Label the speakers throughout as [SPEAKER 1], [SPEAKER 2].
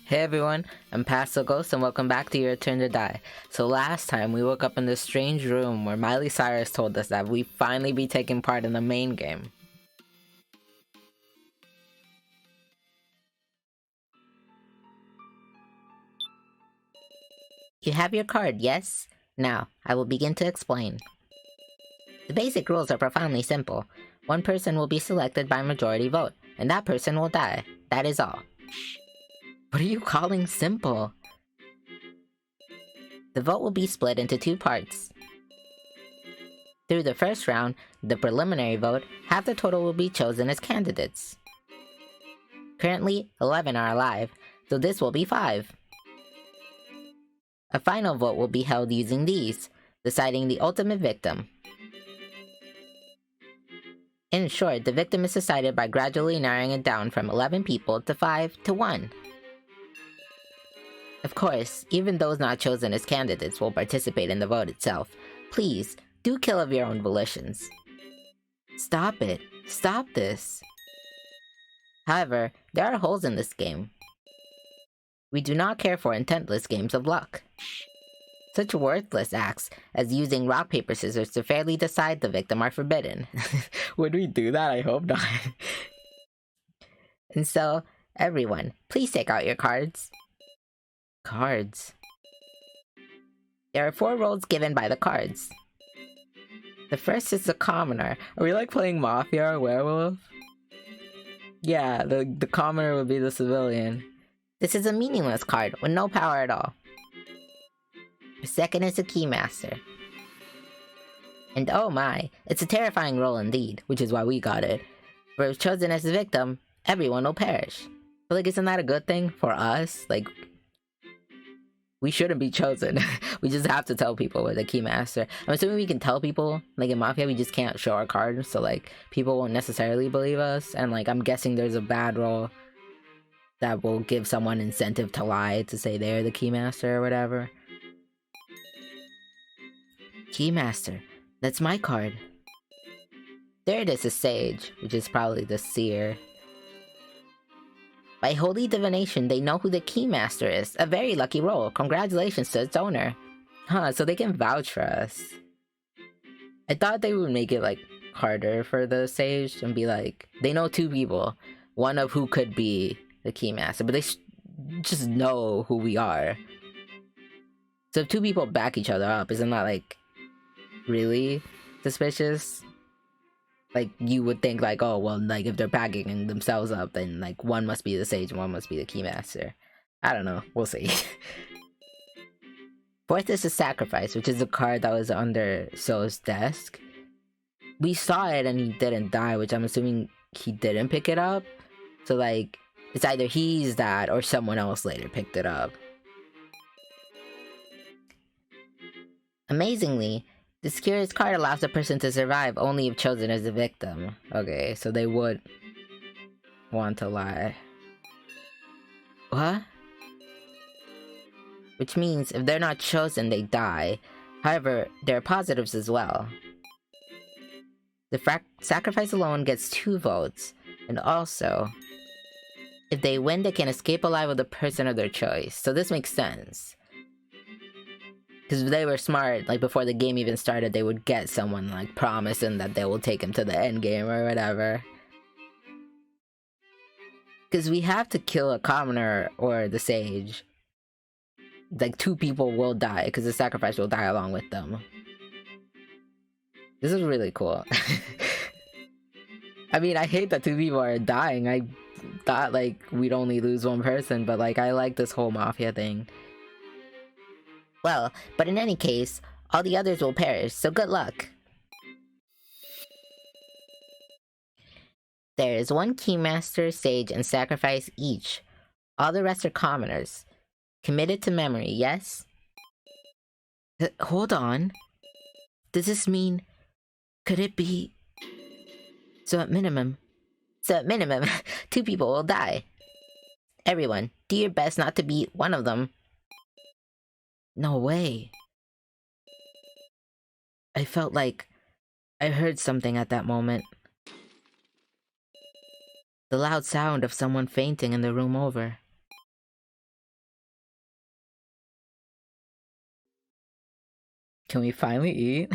[SPEAKER 1] Hey everyone, I'm Pastel Ghost and welcome back to Your Turn to Die. So last time we woke up in this strange room where Miley Cyrus told us that we'd finally be taking part in the main game. You have your card, yes? Now, I will begin to explain. The basic rules are profoundly simple. One person will be selected by majority vote, and that person will die. That is all. What are you calling simple? The vote will be split into two parts. Through the first round, the preliminary vote, half the total will be chosen as candidates. Currently, 11 are alive, so this will be 5. A final vote will be held using these, deciding the ultimate victim. In short, the victim is decided by gradually narrowing it down from 11 people to 5 to 1. Of course, even those not chosen as candidates will participate in the vote itself. Please, do kill of your own volitions. Stop it. Stop this. However, there are holes in this game. We do not care for intentless games of luck. Such worthless acts as using rock, paper, scissors to fairly decide the victim are forbidden. Would we do that? I hope not. And so, everyone, please take out your cards. Cards. There are 4 roles given by the cards. The first is the commoner. Are we like playing Mafia or Werewolf? Yeah, the commoner would be the civilian. This is a meaningless card with no power at all. The second is the Keymaster. And oh my, it's a terrifying role indeed, which is why we got it. For if chosen as the victim, everyone will perish. But like, isn't that a good thing for us? Like, we shouldn't be chosen. We just have to tell people we're the Keymaster. I'm assuming we can tell people, like in Mafia, we just can't show our cards, so like, people won't necessarily believe us, and like, I'm guessing there's a bad role that will give someone incentive to lie, to say they're the Keymaster or whatever. Keymaster, that's my card. Third is the Sage, which is probably the Seer. By holy divination, they know who the Keymaster is. A very lucky role. Congratulations to its owner. Huh, so they can vouch for us. I thought they would make it, like, harder for the Sage and be like, they know 2 people, one of who could be the Keymaster, but they just know who we are. So if 2 people back each other up, isn't that, like, really suspicious? Like, you would think, like, oh, well, like, if they're backing themselves up, then, like, one must be the Sage and one must be the Keymaster. I don't know. We'll see. Fourth is the Sacrifice, which is the card that was under Sou's desk. We saw it and he didn't die, which I'm assuming he didn't pick it up. So, like, it's either he's that or someone else later picked it up. Amazingly, this curious card allows the person to survive only if chosen as the victim. Okay, so they would want to lie. What? Which means if they're not chosen, they die. However, there are positives as well. The sacrifice alone gets 2 votes, and also, if they win, they can escape alive with the person of their choice. So this makes sense. Because if they were smart, like before the game even started, they would get someone, like, promising that they will take him to the end game or whatever. Because we have to kill a commoner or the Sage. Like, 2 people will die, because the sacrifice will die along with them. This is really cool. I mean, I hate that 2 people are dying. I thought, like, we'd only lose 1 person, but, like, I like this whole Mafia thing. Well, but in any case, all the others will perish, so good luck. There is 1 Keymaster, Sage, and Sacrifice each. All the rest are commoners. Committed to memory, yes? Hold on. Does this mean... could it be... So at minimum, 2 people will die. Everyone, do your best not to be one of them. No way. I felt like I heard something at that moment. The loud sound of someone fainting in the room over. Can we finally eat?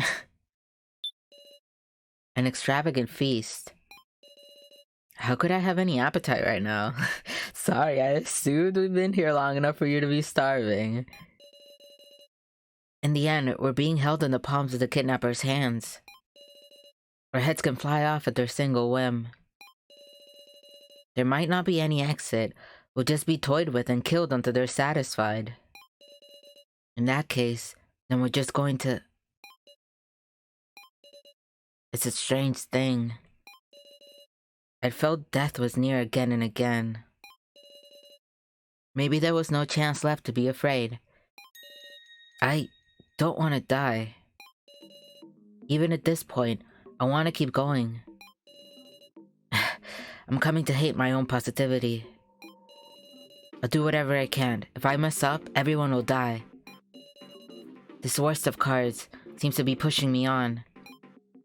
[SPEAKER 1] An extravagant feast. How could I have any appetite right now? Sorry, I assumed we've been here long enough for you to be starving. In the end, we're being held in the palms of the kidnappers' hands. Our heads can fly off at their single whim. There might not be any exit. We'll just be toyed with and killed until they're satisfied. In that case, then we're just going to... It's a strange thing. I felt death was near again and again. Maybe there was no chance left to be afraid. I don't want to die. Even at this point, I want to keep going. I'm coming to hate my own positivity. I'll do whatever I can. If I mess up, everyone will die. This worst of cards seems to be pushing me on.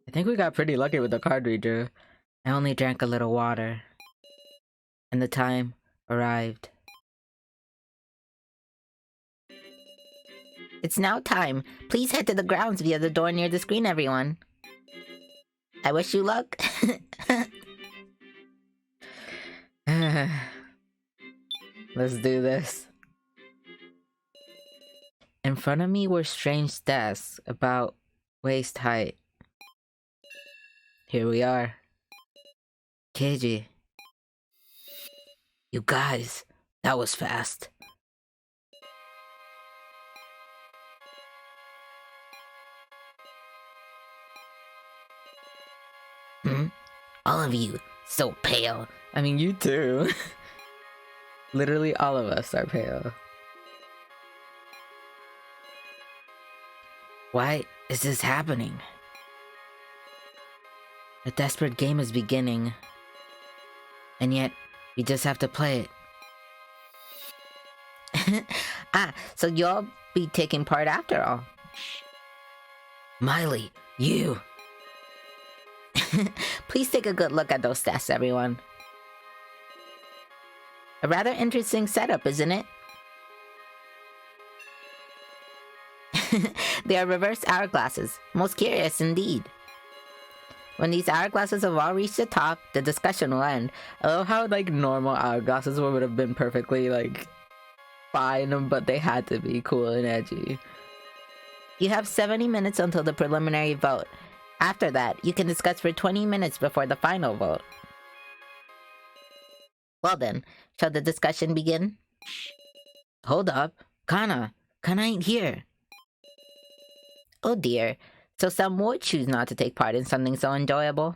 [SPEAKER 1] I think we got pretty lucky with the card we drew. I only drank a little water. And the time arrived. It's now time. Please head to the grounds via the door near the screen, everyone. I wish you luck. Let's do this. In front of me were strange desks about waist height. Here we are. Keiji. You guys, that was fast. All of you, so pale. I mean, you too. Literally all of us are pale. Why is this happening? A desperate game is beginning. And yet, we just have to play it. So you'll be taking part after all. Miley, you! Please take a good look at those stats, everyone. A rather interesting setup, isn't it? They are reverse hourglasses. Most curious indeed. When these hourglasses have all reached the top, the discussion will end. I love how, like, normal hourglasses would have been perfectly, like, fine, but they had to be cool and edgy. You have 70 minutes until the preliminary vote. After that, you can discuss for 20 minutes before the final vote. Well then, shall the discussion begin? Hold up. Kana ain't here. Oh dear. So some would choose not to take part in something so enjoyable.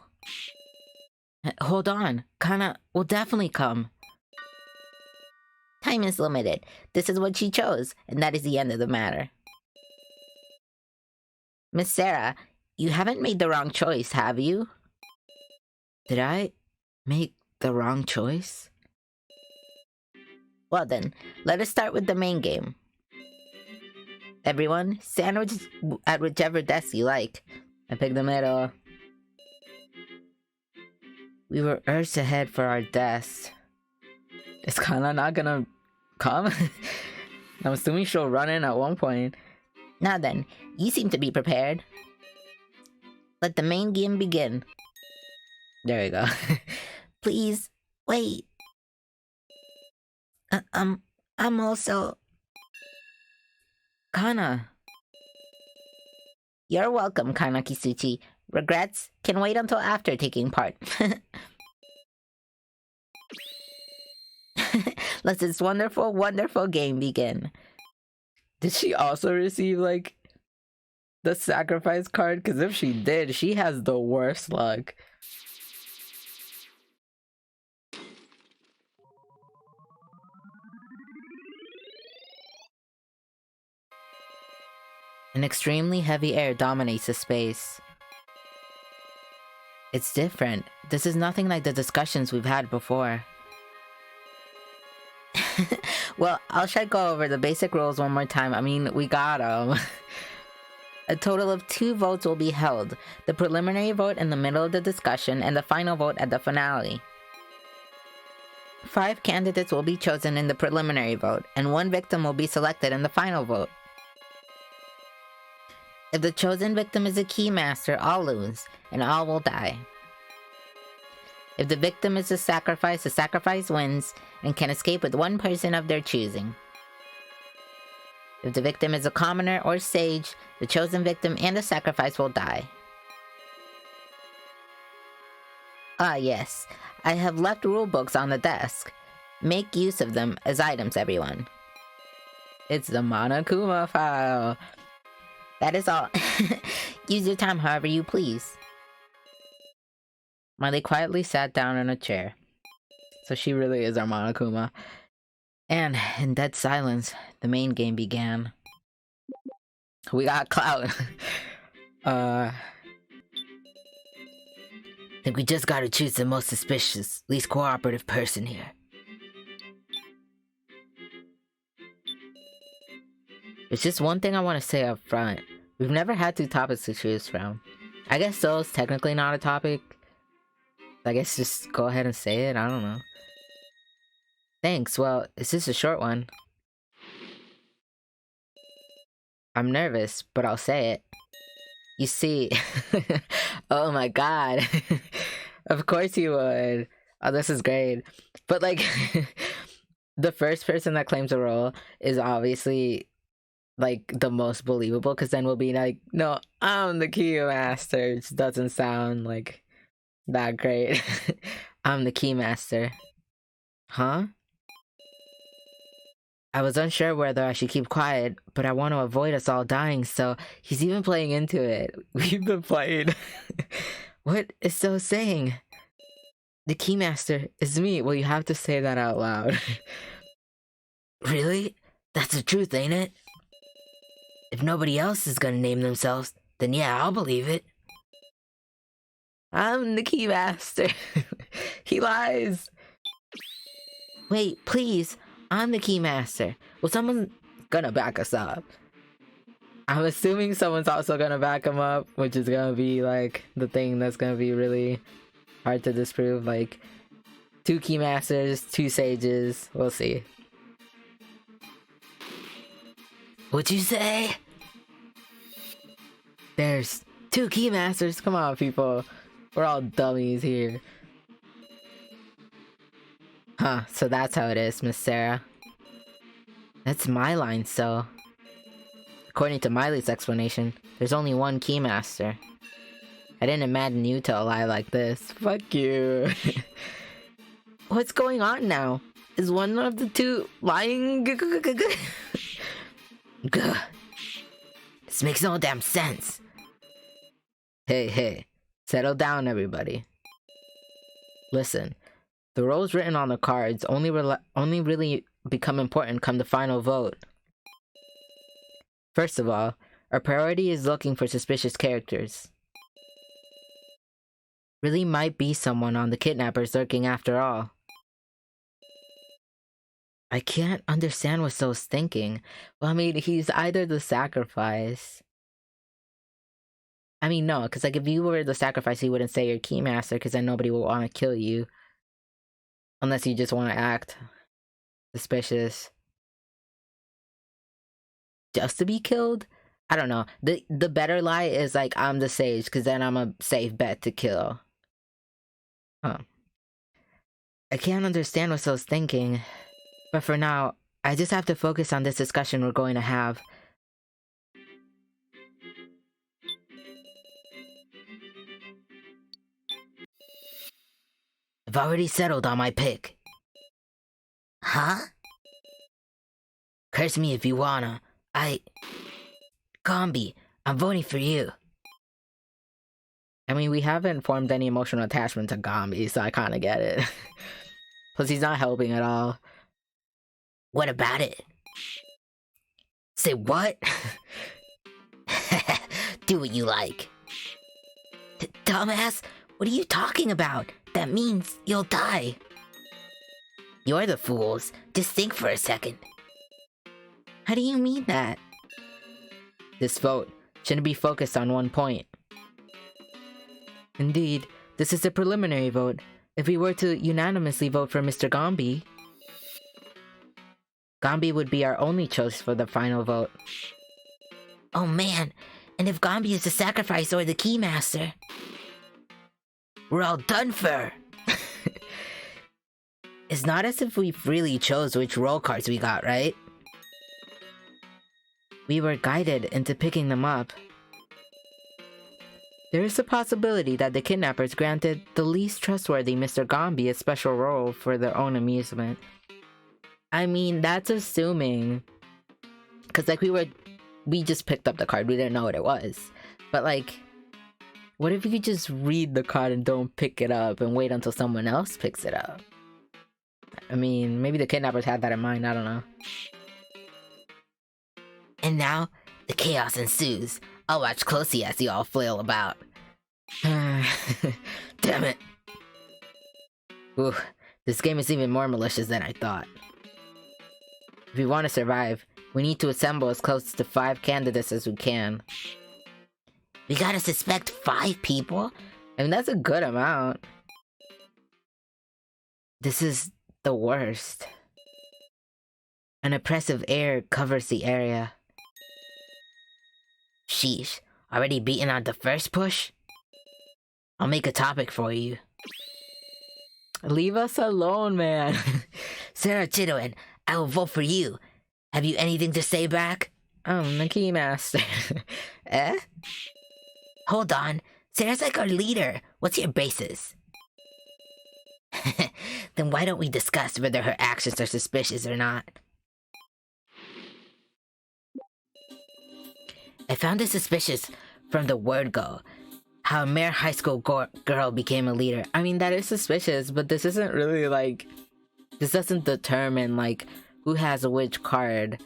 [SPEAKER 1] Hold on. Kana will definitely come. Time is limited. This is what she chose, and that is the end of the matter. Miss Sarah, you haven't made the wrong choice, have you? Did I make the wrong choice? Well then, let us start with the main game. Everyone, sandwich at whichever desk you like. I picked the middle. We were urged to head for our desks. Is Kana not gonna come? I'm assuming she'll run in at one point. Now then, you seem to be prepared. Let the main game begin. There we go. Please, wait. I'm also... Kana. You're welcome, Kana Kisuchi. Regrets can wait until after taking part. Let this wonderful, wonderful game begin. Did she also receive, like, the sacrifice card? Because if she did, she has the worst luck. An extremely heavy air dominates the space. It's different. This is nothing like the discussions we've had before. Well, I'll try to go over the basic rules one more time. I mean, we got them. A total of 2 votes will be held. The preliminary vote in the middle of the discussion and the final vote at the finale. 5 candidates will be chosen in the preliminary vote, and 1 victim will be selected in the final vote. If the chosen victim is a Keymaster, all lose, and all will die. If the victim is a sacrifice, the sacrifice wins and can escape with one person of their choosing. If the victim is a commoner or sage, the chosen victim and the sacrifice will die. Ah yes, I have left rulebooks on the desk. Make use of them as items, everyone. It's the Monokuma file. That is all. Use your time however you please. Miley quietly sat down in a chair. So she really is our Monokuma. And in dead silence, the main game began. We got clout. Think we just gotta choose the most suspicious, least cooperative person here. There's just one thing I want to say up front. We've never had 2 topics to choose from. I guess Soul's technically not a topic. I guess just go ahead and say it, I don't know. Thanks, well, it's just a short one. I'm nervous, but I'll say it. You see... Oh my god. Of course you would. Oh, this is great. But like... the first person that claims a role is obviously... like, the most believable, because then we'll be like, no, I'm the Keymaster. It just doesn't sound, like, that great. I'm the Keymaster. Huh? I was unsure whether I should keep quiet, but I want to avoid us all dying, so he's even playing into it. We've been playing. What is So saying? The Keymaster is me. Well, you have to say that out loud. Really? That's the truth, ain't it? If nobody else is gonna name themselves, then yeah, I'll believe it. I'm the Keymaster. He lies. Wait, please. I'm the Keymaster. Well, someone's gonna back us up. I'm assuming someone's also gonna back him up, which is gonna be, like, the thing that's gonna be really hard to disprove. Like, 2 Keymasters, 2 sages. We'll see. What'd you say? There's 2 Keymasters. Come on, people. We're all dummies here. Huh, so that's how it is, Miss Sarah. That's my line, so... According to Miley's explanation, there's only one Keymaster. I didn't imagine you to lie like this. Fuck you. What's going on now? Is one of the 2 lying? Gah. This makes no damn sense. Hey, settle down, everybody. Listen, the roles written on the cards only really become important come the final vote. First of all, our priority is looking for suspicious characters. Really might be someone on the kidnappers lurking after all. I can't understand what So's thinking. Well, I mean, he's either the sacrifice. I mean, no, because like if you were the sacrifice, he wouldn't say you're Keymaster, because then nobody will want to kill you. Unless you just want to act suspicious. Just to be killed? I don't know. The better lie is like, I'm the sage, because then I'm a safe bet to kill. Huh. I can't understand what So's thinking. But for now, I just have to focus on this discussion we're going to have. I've already settled on my pick. Huh? Curse me if you wanna. Gombi, I'm voting for you. I mean, we haven't formed any emotional attachment to Gombi, so I kinda get it. Plus, he's not helping at all. What about it? Say what? Do what you like. Dumbass, what are you talking about? That means you'll die. You're the fools. Just think for a second. How do you mean that? This vote shouldn't be focused on one point. Indeed, this is a preliminary vote. If we were to unanimously vote for Mr. Gombi, Gombi would be our only choice for the final vote. Oh man, And if Gambi is the sacrifice or the Keymaster, we're all done for. It's not as if we really chose which role cards we got, right? We were guided into picking them up. There is a possibility that the kidnappers granted the least trustworthy Mr. Gambi a special role for their own amusement. I mean, that's assuming. Because, like, we just picked up the card, we didn't know what it was. But, like, what if you just read the card and don't pick it up and wait until someone else picks it up? I mean, maybe the kidnappers had that in mind, I don't know. And now, the chaos ensues. I'll watch closely as you all flail about. Damn it. Ooh, this game is even more malicious than I thought. If we want to survive, we need to assemble as close to 5 candidates as we can. We gotta suspect 5 people? I mean, that's a good amount. This is the worst. An oppressive air covers the area. Sheesh, already beaten on the first push? I'll make a topic for you. Leave us alone, man. Sarah Chidoin, I will vote for you. Have you anything to say back? The Keymaster. Eh? Hold on. Sarah's like our leader. What's your basis? Then why don't we discuss whether her actions are suspicious or not? I found it suspicious from the word go. How a mere high school girl became a leader. I mean, that is suspicious, but this isn't really like... This doesn't determine, like, who has which card.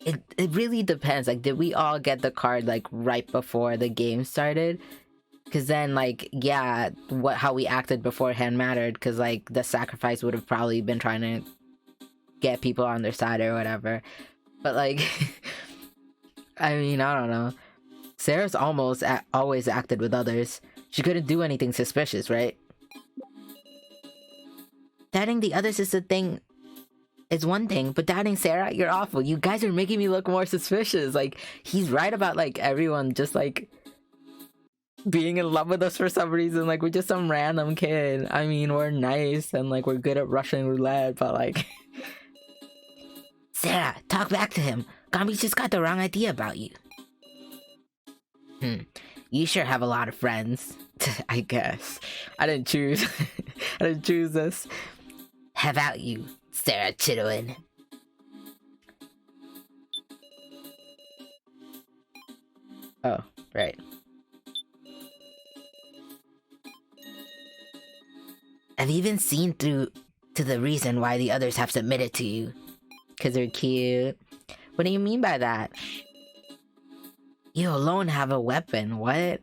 [SPEAKER 1] It really depends. Like, did we all get the card, like, right before the game started? Because then, like, yeah, how we acted beforehand mattered. Because, like, the sacrifice would have probably been trying to get people on their side or whatever. But, like... I mean, I don't know. Sarah's always acted with others. She couldn't do anything suspicious, right? Doubting the others is one thing, but doubting Sarah, you're awful. You guys are making me look more suspicious. Like, he's right about, like, everyone just, like, being in love with us for some reason. Like, we're just some random kid. I mean, we're nice and, like, we're good at Russian roulette, but, like... Sarah, talk back to him. Gambi's just got the wrong idea about you. You sure have a lot of friends. I guess. I didn't choose. I didn't choose this. How about you, Sarah Chidoin? Oh, right. I've even seen through to the reason why the others have submitted to you. 'Cause they're cute. What do you mean by that? You alone have a weapon. What?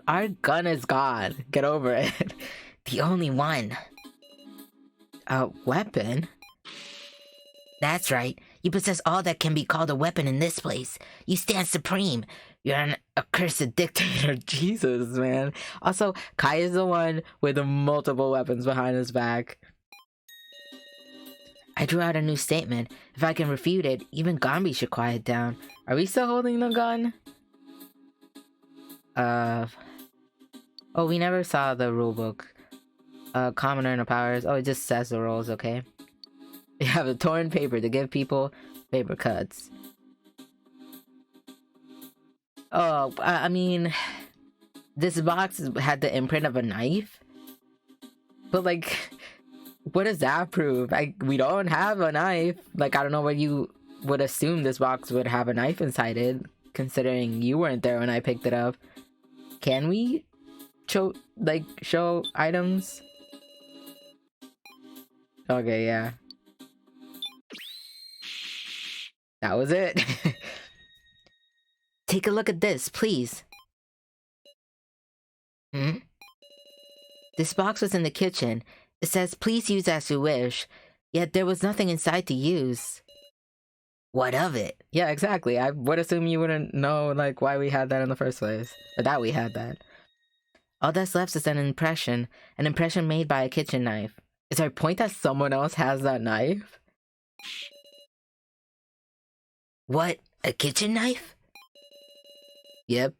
[SPEAKER 1] Our gun is gone. Get over it. The only one. A weapon? That's right. You possess all that can be called a weapon in this place. You stand supreme. You're an accursed dictator. Jesus, man. Also, Kai is the one with the multiple weapons behind his back. I drew out a new statement. If I can refute it, even Gambi should quiet down. Are we still holding the gun? Oh, we never saw the rulebook. Commoner no powers. Oh, it just says the rules, okay. We have a torn paper to give people paper cuts. Oh, I mean... This box had the imprint of a knife? But, like... What does that prove? We don't have a knife. Like, I don't know what you would assume this box would have a knife inside it, considering you weren't there when I picked it up. Can we show items? Okay, yeah. That was it. Take a look at this, please. This box was in the kitchen. It says, please use as you wish, yet there was nothing inside to use. What of it? Yeah, exactly. I would assume you wouldn't know, like, why we had that in the first place. Or that we had that. All that's left is an impression made by a kitchen knife. Is our point that someone else has that knife? What? A kitchen knife? Yep.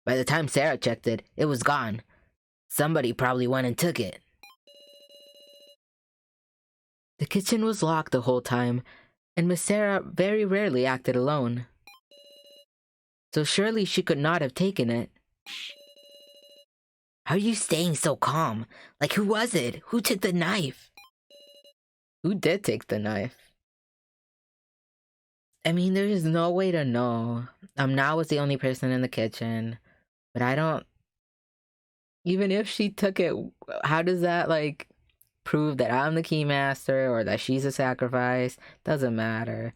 [SPEAKER 1] By the time Sarah checked it, it was gone. Somebody probably went and took it. The kitchen was locked the whole time, and Miss Sarah very rarely acted alone. So surely she could not have taken it. How are you staying so calm? Like, who was it? Who took the knife? Who did take the knife? I mean, there is no way to know. Now was the only person in the kitchen. But I don't... Even if she took it, how does that, like, prove that I'm the Keymaster or that she's a sacrifice? Doesn't matter.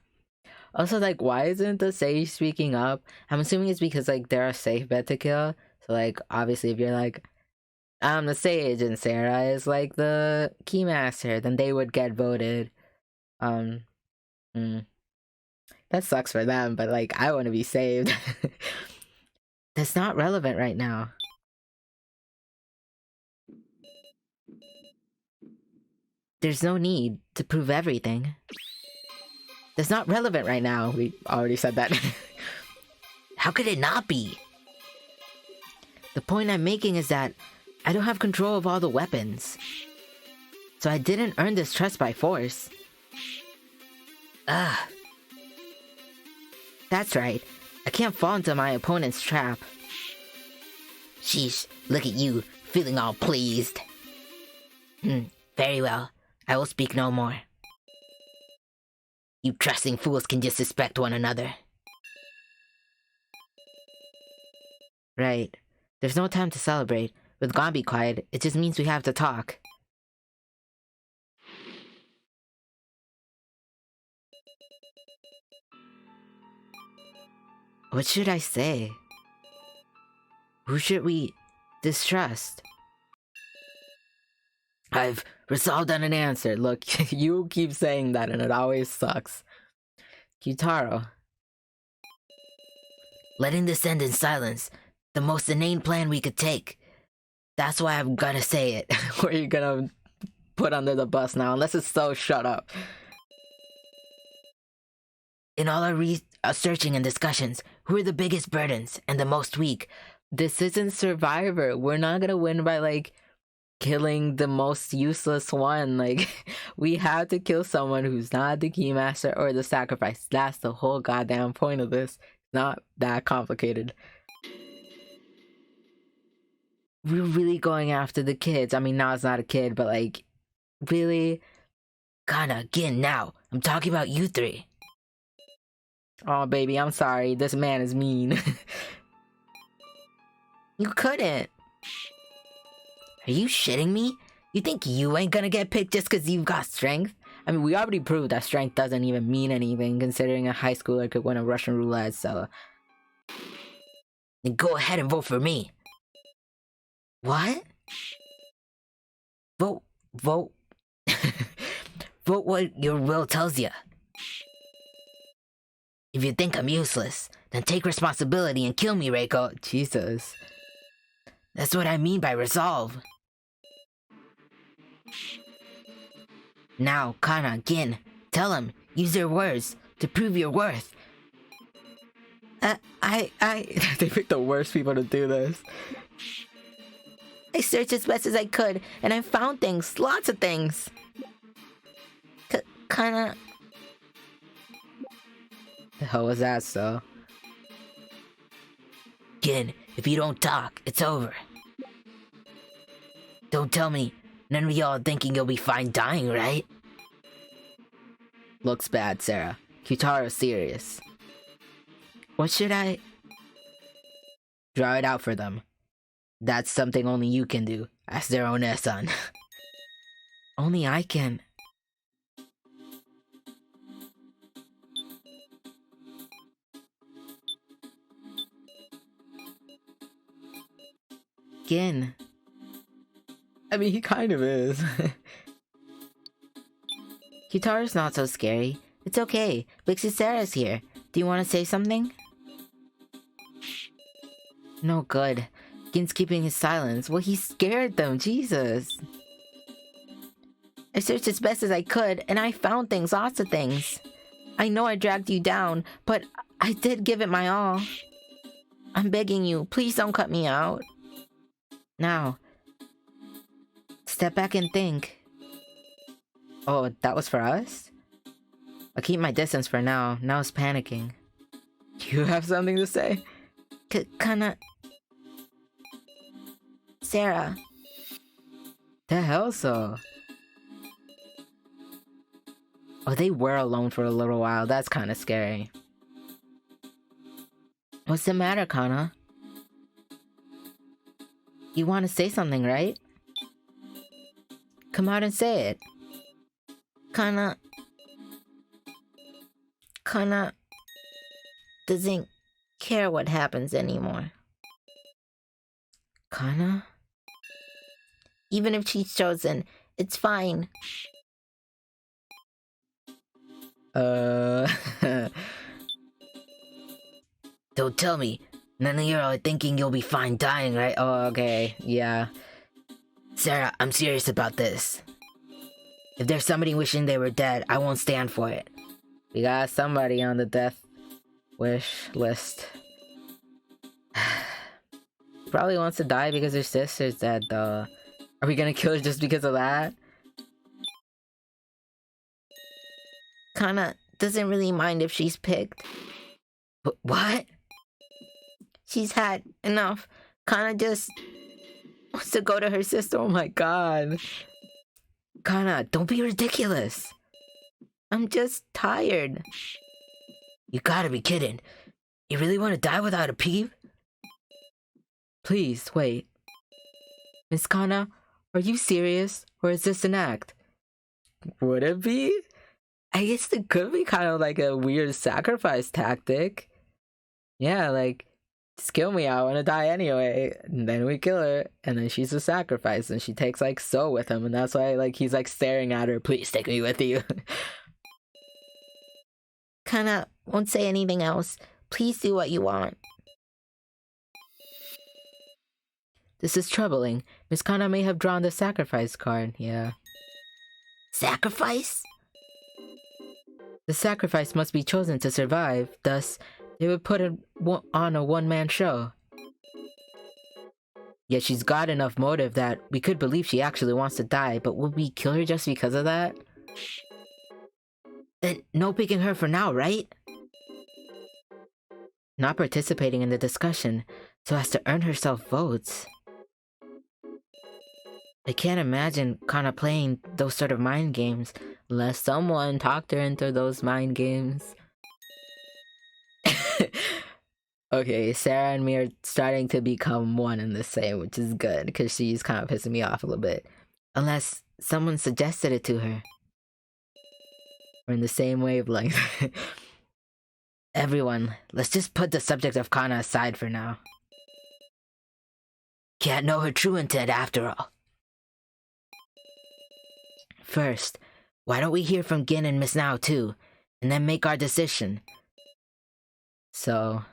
[SPEAKER 1] Also, like, why isn't the sage speaking up? I'm assuming it's because, like, they're a safe bet to kill. So, like, obviously, if you're like, I'm the sage and Sarah is, like, the Keymaster, then they would get voted. That sucks for them, but, like, I want to be saved. That's not relevant right now. There's no need to prove everything. That's not relevant right now. We already said that. How could it not be? The point I'm making is that I don't have control of all the weapons. So I didn't earn this trust by force. Ugh. That's right. I can't fall into my opponent's trap. Sheesh, look at you, feeling all pleased. Very well. I will speak no more. You trusting fools can just suspect one another. Right. There's no time to celebrate. With gone be quiet, it just means we have to talk. What should I say? Who should we distrust? I've resolved on an answer. Look, you keep saying that and it always sucks. Kyutaro. Letting this end in silence. The most inane plan we could take. That's why I'm gonna say it. Who are you gonna put under the bus now? Unless it's so shut up. In all our searching and discussions, who are the biggest burdens and the most weak? This isn't Survivor. We're not gonna win by, like, killing the most useless one. Like, we have to kill someone who's not the Keymaster or the sacrifice. That's the whole goddamn point of this. It's not that complicated. We're really going after the kids. I mean, now it's not a kid, but, like, really? Kinda, again, now. I'm talking about you three. Oh, baby, I'm sorry. This man is mean. You couldn't. Are you shitting me? You think you ain't gonna get picked just because you've got strength? I mean, we already proved that strength doesn't even mean anything, considering a high schooler could win a Russian roulette, so... Then go ahead and vote for me. What? Vote. Vote what your will tells you. If you think I'm useless, then take responsibility and kill me, Reiko. Jesus. That's what I mean by resolve. Now, Kana, Gin, tell him. Use your words to prove your worth. They picked the worst people to do this. I searched as best as I could, and I found things. Lots of things. Kinda... The hell was that, so? Gin, if you don't talk, it's over. Don't tell me none of y'all thinking you'll be fine dying, right? Looks bad, Sarah. Kyutaro's serious. What should I... Draw it out for them. That's something only you can do, as their own son. Only I can... Gin. I mean, he kind of is. Kyutaro's not so scary. It's okay. Blixie Sarah's here. Do you want to say something? No good. Gin's keeping his silence. Well, he scared them. Jesus. I searched as best as I could, and I found things. Lots of things. I know I dragged you down, but I did give it my all. I'm begging you, please don't cut me out. Now, step back and think. Oh, that was for us? I'll keep my distance for now. Now it's panicking. You have something to say? Kinda... Sarah. The hell so? Oh, they were alone for a little while. That's kind of scary. What's the matter, Kana? You want to say something, right? Come out and say it. Kana doesn't care what happens anymore. Kana? Even if she's chosen, it's fine. Don't tell me. None of you are thinking you'll be fine dying, right? Oh, okay. Yeah. Sarah, I'm serious about this. If there's somebody wishing they were dead, I won't stand for it. We got somebody on the death wish list. Probably wants to die because her sister's dead, though. Are we gonna kill her just because of that? Kana doesn't really mind if she's picked. What? She's had enough. Kana just wants to go to her sister. Oh my god. Kana, don't be ridiculous. I'm just tired. You gotta be kidding. You really want to die without a peep? Please, wait. Miss Kana, are you serious? Or is this an act? Would it be? I guess it could be kind of like a weird sacrifice tactic. Yeah, like, just kill me, I want to die anyway. And then we kill her, and then she's a sacrifice, and she takes, like, Sou with him, and that's why, like, he's, like, staring at her, please take me with you. Kana won't say anything else. Please do what you want. This is troubling. Miss Kana may have drawn the sacrifice card, yeah. Sacrifice? The sacrifice must be chosen to survive, thus, they would put it on a one-man show. Yet she's got enough motive that we could believe she actually wants to die, but would we kill her just because of that? Then no picking her for now, right? Not participating in the discussion so as to earn herself votes. I can't imagine Kana playing those sort of mind games unless someone talked her into those mind games. Okay, Sarah and me are starting to become one and the same, which is good, because she's kind of pissing me off a little bit. Unless someone suggested it to her. We're in the same wavelength. Everyone, let's just put the subject of Kana aside for now. Can't know her true intent after all. First, why don't we hear from Gin and Miss Now too, and then make our decision. So...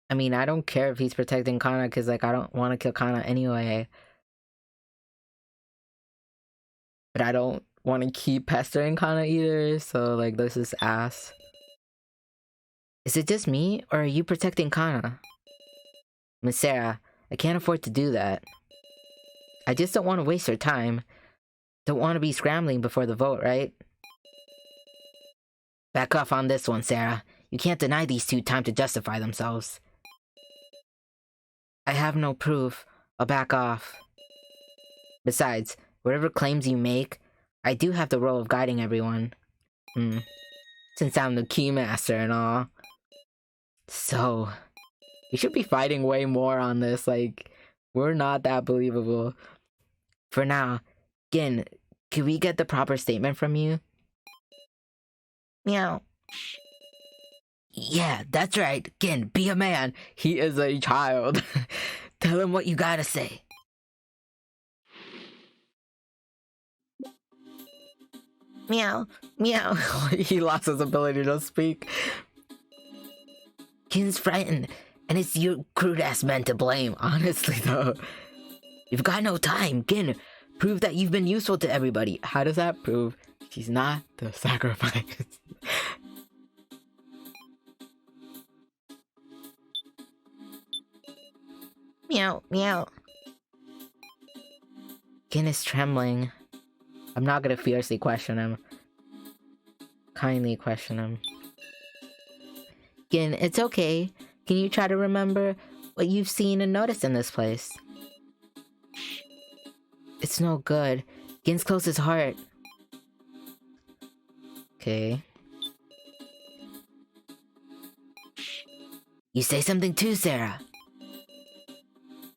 [SPEAKER 1] I mean, I don't care if he's protecting Kana, because, like, I don't want to kill Kana anyway. But I don't want to keep pestering Kana either, so, like, this is ass. Is it just me, or are you protecting Kana? Miss Sarah, I can't afford to do that. I just don't want to waste her time. Don't want to be scrambling before the vote, right? Back off on this one, Sarah. You can't deny these two time to justify themselves. I have no proof. I'll back off. Besides, whatever claims you make, I do have the role of guiding everyone. Since I'm the Keymaster and all. So, we should be fighting way more on this, like, we're not that believable. For now, Gin, can we get the proper statement from you? Meow. Yeah, that's right. Gin, be a man. He is a child. Tell him what you gotta say. Meow. Meow. He lost his ability to speak. Gin's frightened, and it's you crude-ass men to blame. Honestly, though. You've got no time. Gin, Prove that you've been useful to everybody. How does that prove she's not the sacrifice? Meow, meow. Gin is trembling. I'm not gonna fiercely question him. Kindly question him. Gin, it's okay. Can you try to remember what you've seen and noticed in this place? It's no good. Gin's close his heart. Okay. You say something too, Sarah.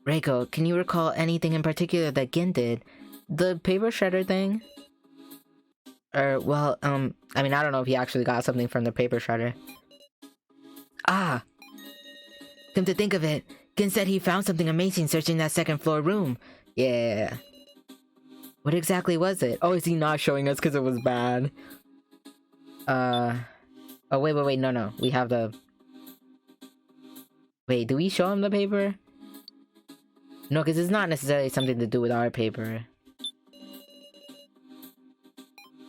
[SPEAKER 1] Reiko, can you recall anything in particular that Gin did? The paper shredder thing? Well, I mean, I don't know if he actually got something from the paper shredder. Ah! Come to think of it, Gin said he found something amazing searching that second floor room. Yeah. What exactly was it? Oh, is he not showing us because it was bad? Oh, wait, no. We have the... Wait, do we show him the paper? No, because it's not necessarily something to do with our paper.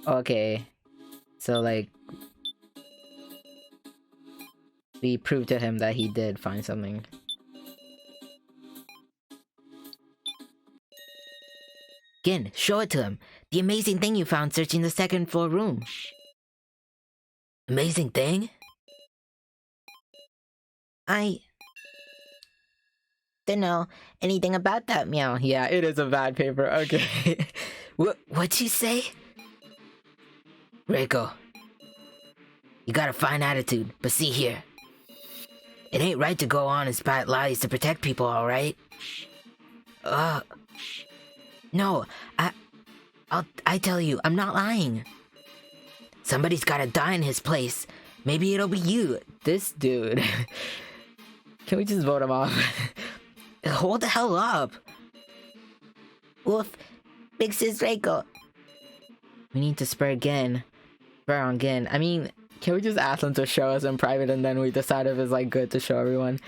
[SPEAKER 1] Okay. So, like... we proved to him that he did find something. Gin, show it to him. The amazing thing you found searching the second floor room. Amazing thing? I don't know anything about that, meow. Yeah, it is a bad paper. Okay. What'd you say? Reiko, you got a fine attitude, but see here. It ain't right to go on and spout lies to protect people, alright? No, I tell you, I'm not lying. Somebody's gotta die in his place. Maybe it'll be you. This dude. Can we just vote him off? Hold the hell up. Wolf, Big Sis Reiko. We need to spur Gin. Spur on Gin. I mean, can we just ask him to show us in private and then we decide if it's like good to show everyone?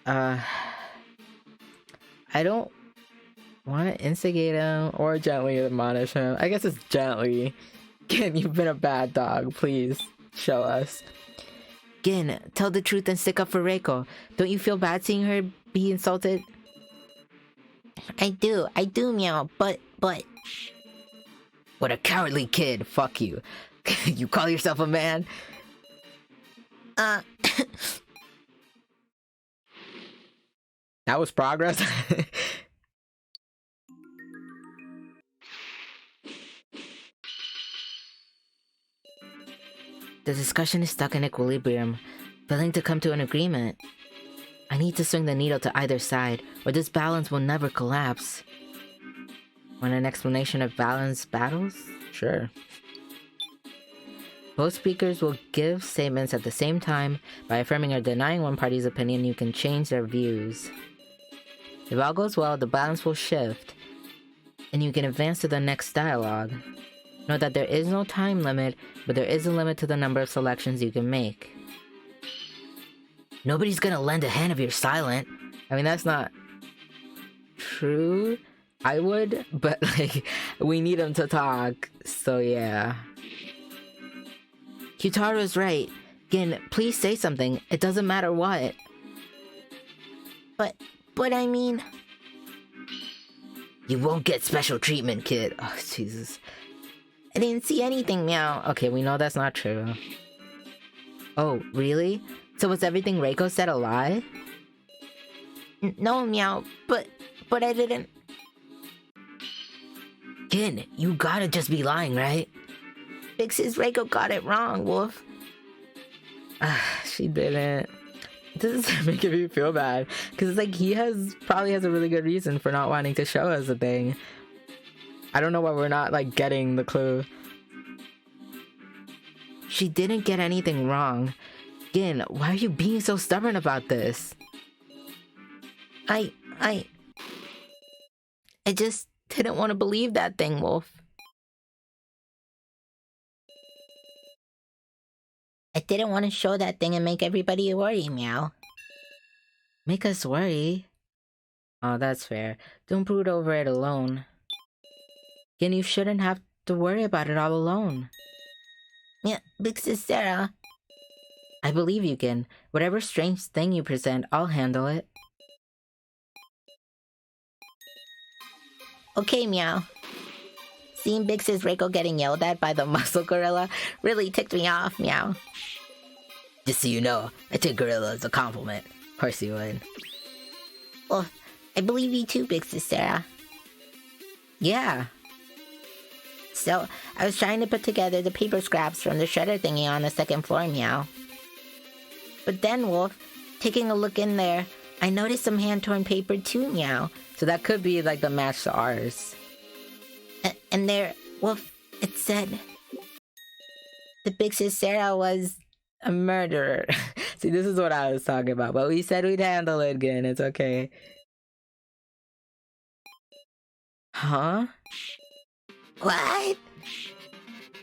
[SPEAKER 1] I don't want to instigate him or gently admonish him. I guess it's gently. Gin, you've been a bad dog. Please show us. Gin, tell the truth and stick up for Reiko. Don't you feel bad seeing her be insulted? I do, meow, but... What a cowardly kid, fuck you. You call yourself a man? That was progress? The discussion is stuck in equilibrium, failing to come to an agreement. I need to swing the needle to either side, or this balance will never collapse. Want an explanation of balanced battles? Sure. Both speakers will give statements at the same time. By affirming or denying one party's opinion, you can change their views. If all goes well, the balance will shift, and you can advance to the next dialogue. Note that there is no time limit, but there is a limit to the number of selections you can make. Nobody's gonna lend a hand if you're silent. I mean, that's not true. I would, but like, we need him to talk, so yeah. Kyutaro's right. Gin, please say something. It doesn't matter what. But I mean... You won't get special treatment, kid. Oh, Jesus. I didn't see anything, meow. Okay, we know that's not true. Oh, really? So was everything Reiko said a lie? No, meow, but I didn't... Gin, you gotta just be lying, right? Big Sis Reiko got it wrong, Wolf. She didn't. This is making me feel bad. Because it's like he probably has a really good reason for not wanting to show us a thing. I don't know why we're not like getting the clue. She didn't get anything wrong. Gin, why are you being so stubborn about this? I just didn't want to believe that thing, Wolf. I didn't want to show that thing and make everybody worry, meow. Make us worry? Oh, that's fair. Don't brood over it alone. Again, you shouldn't have to worry about it all alone.
[SPEAKER 2] Yeah, Big Sis Sarah.
[SPEAKER 1] I believe you, Gin. Whatever strange thing you present, I'll handle it.
[SPEAKER 2] Okay, Meow. Seeing Big Sis Reiko getting yelled at by the muscle gorilla really ticked me off, Meow.
[SPEAKER 1] Just so you know, I take gorilla as a compliment. Of course you would.
[SPEAKER 2] Well, I believe you too, Big Sis Sarah.
[SPEAKER 1] Yeah.
[SPEAKER 2] So, I was trying to put together the paper scraps from the shredder thingy on the second floor, Meow. But then, Wolf, taking a look in there, I noticed some hand-torn paper too, Meow.
[SPEAKER 1] So that could be like the match to ours.
[SPEAKER 2] And there, Wolf, it said... the Big Sis Sarah was...
[SPEAKER 1] a murderer. See, this is what I was talking about, but we said we'd handle it again. It's okay. Huh?
[SPEAKER 2] What?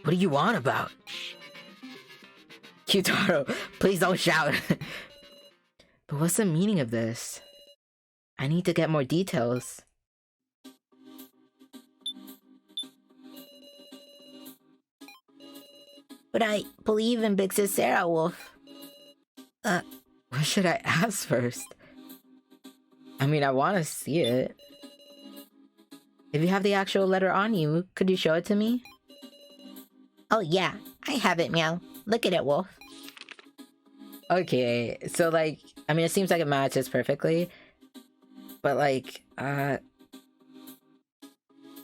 [SPEAKER 1] What do you want about? Kyutaro, please don't shout. But what's the meaning of this? I need to get more details.
[SPEAKER 2] But I believe in Big Sis Sarah, Wolf.
[SPEAKER 1] What should I ask first? I mean, I want to see it. If you have the actual letter on you, could you show it to me?
[SPEAKER 2] Oh yeah, I have it, Meow. Look at it, Wolf.
[SPEAKER 1] Okay, so like, I mean, it seems like it matches perfectly. But like, well,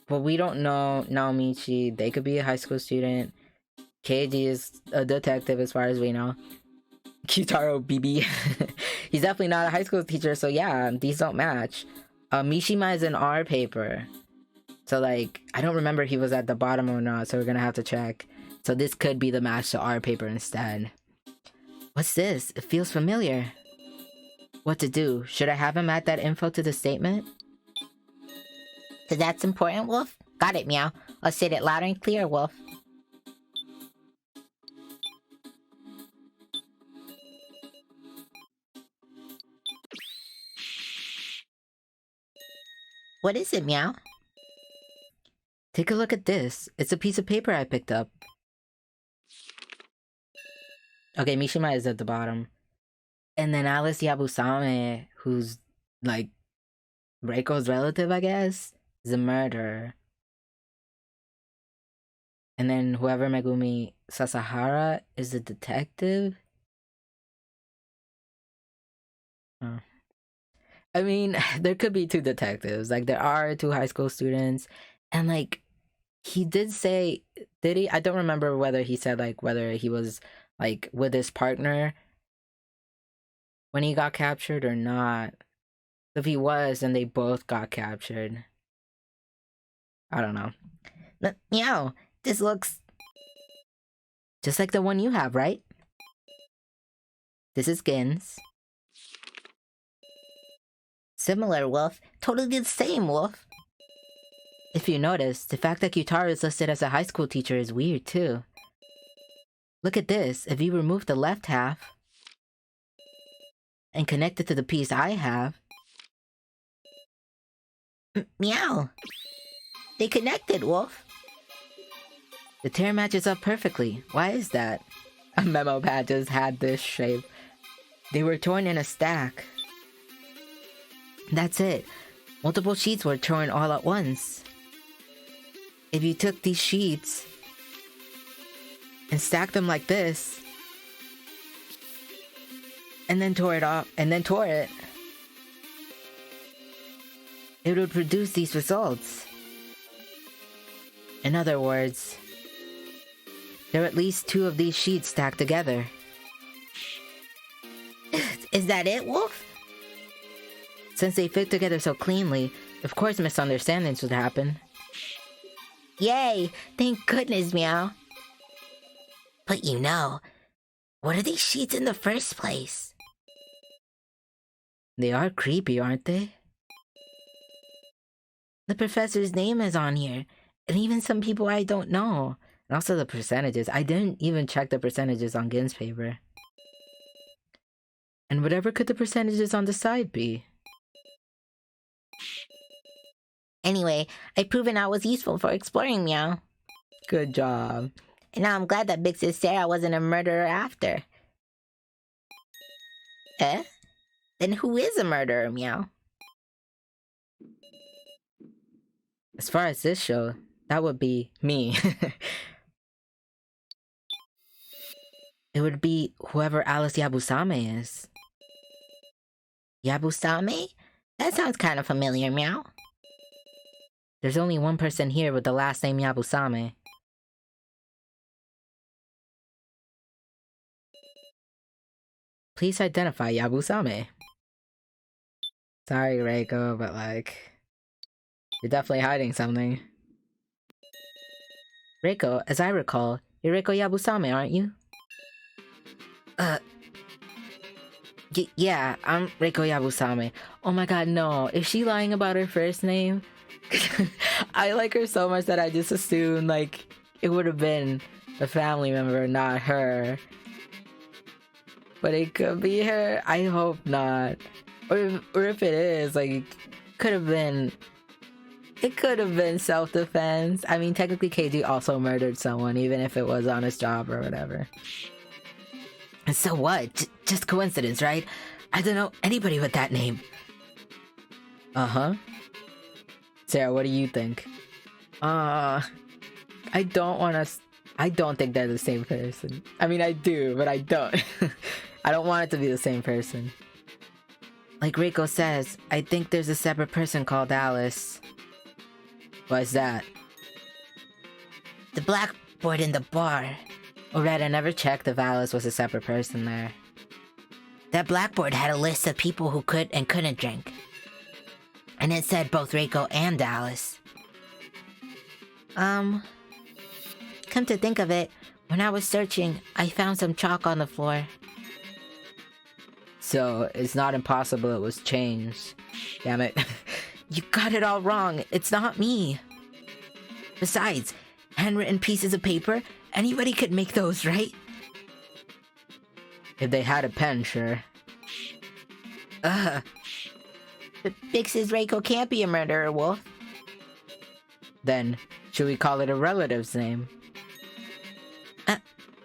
[SPEAKER 1] we don't know Naomichi. They could be a high school student. Keiji is a detective as far as we know. Kyutaro BB. He's definitely not a high school teacher, so yeah, these don't match. Mishima is in our paper. So like, I don't remember he was at the bottom or not, so we're gonna have to check. So this could be the match to our paper instead. What's this? It feels familiar. What to do? Should I have him add that info to the statement?
[SPEAKER 2] Cause that's important, Wolf? Got it, Meow. I'll say it loud and clear, Wolf. What is it, Meow?
[SPEAKER 1] Take a look at this. It's a piece of paper I picked up. Okay, Mishima is at the bottom. And then Alice Yabusame, who's like Reiko's relative, I guess, is a murderer. And then whoever Megumi Sasahara is a detective. Oh. I mean, there could be two detectives. Like, there are two high school students. And, like, he did say... Did he? I don't remember whether he said, like, whether he was, like, with his partner when he got captured or not. If he was, then they both got captured. I don't know.
[SPEAKER 2] Meow, this looks...
[SPEAKER 1] just like the one you have, right? This is Gin's.
[SPEAKER 2] Similar, Wolf. Totally the same, Wolf.
[SPEAKER 1] If you notice, the fact that Kyutaro is listed as a high school teacher is weird, too. Look at this. If you remove the left half and connect it to the piece I have...
[SPEAKER 2] Meow. They connected, Wolf.
[SPEAKER 1] The tear matches up perfectly. Why is that? A memo pad just had this shape. They were torn in a stack. That's it. Multiple sheets were torn all at once. If you took these sheets and stacked them like this, and then tore it off, and then tore it, it would produce these results. In other words, there are at least two of these sheets stacked together.
[SPEAKER 2] Is that it, Wolf?
[SPEAKER 1] Since they fit together so cleanly, of course misunderstandings would happen.
[SPEAKER 2] Yay! Thank goodness, Meow. But you know, what are these sheets in the first place?
[SPEAKER 1] They are creepy, aren't they? The professor's name is on here, and even some people I don't know. And also the percentages. I didn't even check the percentages on Gin's paper. And whatever could the percentages on the side be?
[SPEAKER 2] Anyway, I've proven I was useful for exploring, meow.
[SPEAKER 1] Good job.
[SPEAKER 2] And now I'm glad that big sis Sarah wasn't a murderer after. Eh? Then who is a murderer, meow?
[SPEAKER 1] As far as this show, that would be me. It would be whoever Alice Yabusame is.
[SPEAKER 2] Yabusame? That sounds kind of familiar, meow.
[SPEAKER 1] There's only one person here with the last name Yabusame. Please identify Yabusame. Sorry, Reiko, but like... You're definitely hiding something. Reiko, as I recall, you're Reiko Yabusame, aren't you? Yeah, I'm Reiko Yabusame. Oh my god, no. Is she lying about her first name? I like her so much that I just assumed, like, it would have been a family member, not her. But it could be her. I hope not. Or if it is, like, could have been... It could have been self-defense. I mean, technically KG also murdered someone, even if it was on his job or whatever.
[SPEAKER 2] And so what? Just coincidence, right? I don't know anybody with that name.
[SPEAKER 1] Uh-huh. Sarah, what do you think? I don't think they're the same person. I mean, I do, but I don't. I don't want it to be the same person. Like Reiko says, I think there's a separate person called Alice. What's that?
[SPEAKER 2] The blackboard in the bar.
[SPEAKER 1] Oh right, I never checked if Alice was a separate person there.
[SPEAKER 2] That blackboard had a list of people who could and couldn't drink. And it said both Reiko and Alice. Come to think of it, when I was searching, I found some chalk on the floor.
[SPEAKER 1] So, it's not impossible it was changed. Damn it.
[SPEAKER 2] You got it all wrong. It's not me. Besides, handwritten pieces of paper, anybody could make those, right?
[SPEAKER 1] If they had a pen, sure.
[SPEAKER 2] But Big Sis Reiko can't be a murderer, Wolf.
[SPEAKER 1] Then, should we call it a relative's name?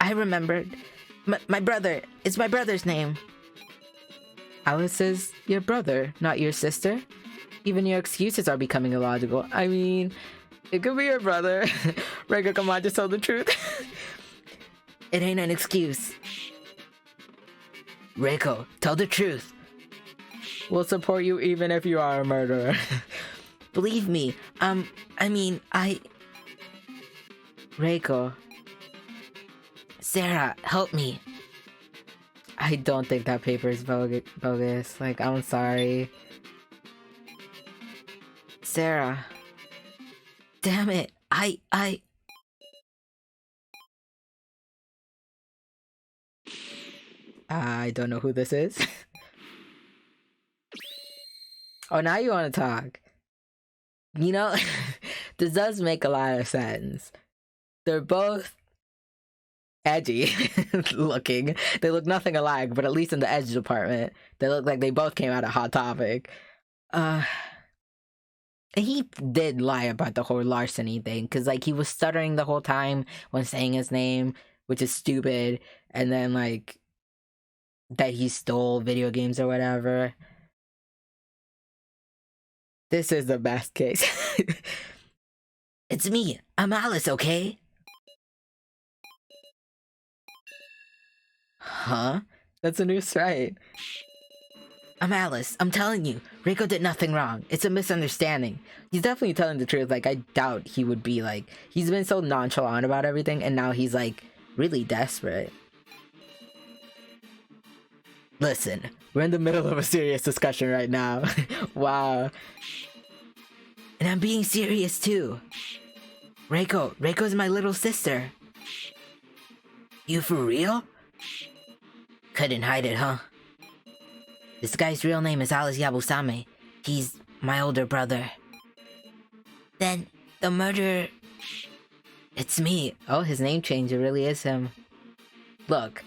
[SPEAKER 2] I remembered. My brother. It's my brother's name.
[SPEAKER 1] Alice is your brother, not your sister? Even your excuses are becoming illogical. I mean, it could be your brother. Reiko, come on, just tell the truth.
[SPEAKER 2] It ain't an excuse. Reiko, tell the truth.
[SPEAKER 1] We'll support you even if you are a murderer.
[SPEAKER 2] Believe me,
[SPEAKER 1] Reiko.
[SPEAKER 2] Sarah, help me.
[SPEAKER 1] I don't think that paper is bogus. Like, I'm sorry.
[SPEAKER 2] Sarah. Damn it. I
[SPEAKER 1] don't know who this is. Oh, now you want to talk. You know, this does make a lot of sense. They're both edgy looking. They look nothing alike, but at least in the edge department, they look like they both came out of Hot Topic. He did lie about the whole larceny thing, because, like, he was stuttering the whole time when saying his name, which is stupid, and then, like, that he stole video games or whatever. This is the best case.
[SPEAKER 2] It's me. I'm Alice, okay?
[SPEAKER 1] Huh? That's a new strike.
[SPEAKER 2] I'm Alice. I'm telling you, Reiko did nothing wrong. It's a misunderstanding.
[SPEAKER 1] He's definitely telling the truth. Like, I doubt he would be, like... He's been so nonchalant about everything, and now he's, like, really desperate. Listen, we're in the middle of a serious discussion right now. Wow.
[SPEAKER 2] And I'm being serious, too. Reiko's my little sister. You for real? Couldn't hide it, huh? This guy's real name is Alice Yabusame. He's my older brother. Then, the murderer... It's me.
[SPEAKER 1] Oh, his name change, it really is him. Look.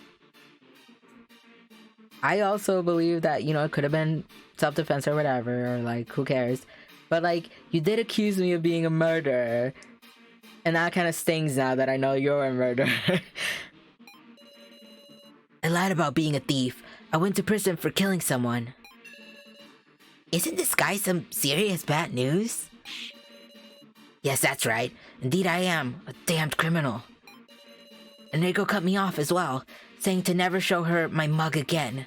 [SPEAKER 1] I also believe that, you know, it could have been self-defense or whatever, or like, who cares? But, like, you did accuse me of being a murderer. And that kind of stings now that I know you're a murderer. I lied about being a thief. I went to prison for killing someone.
[SPEAKER 2] Isn't this guy some serious bad news?
[SPEAKER 1] Yes, that's right. Indeed I am. A damned criminal. And Reiko cut me off as well, saying to never show her my mug again.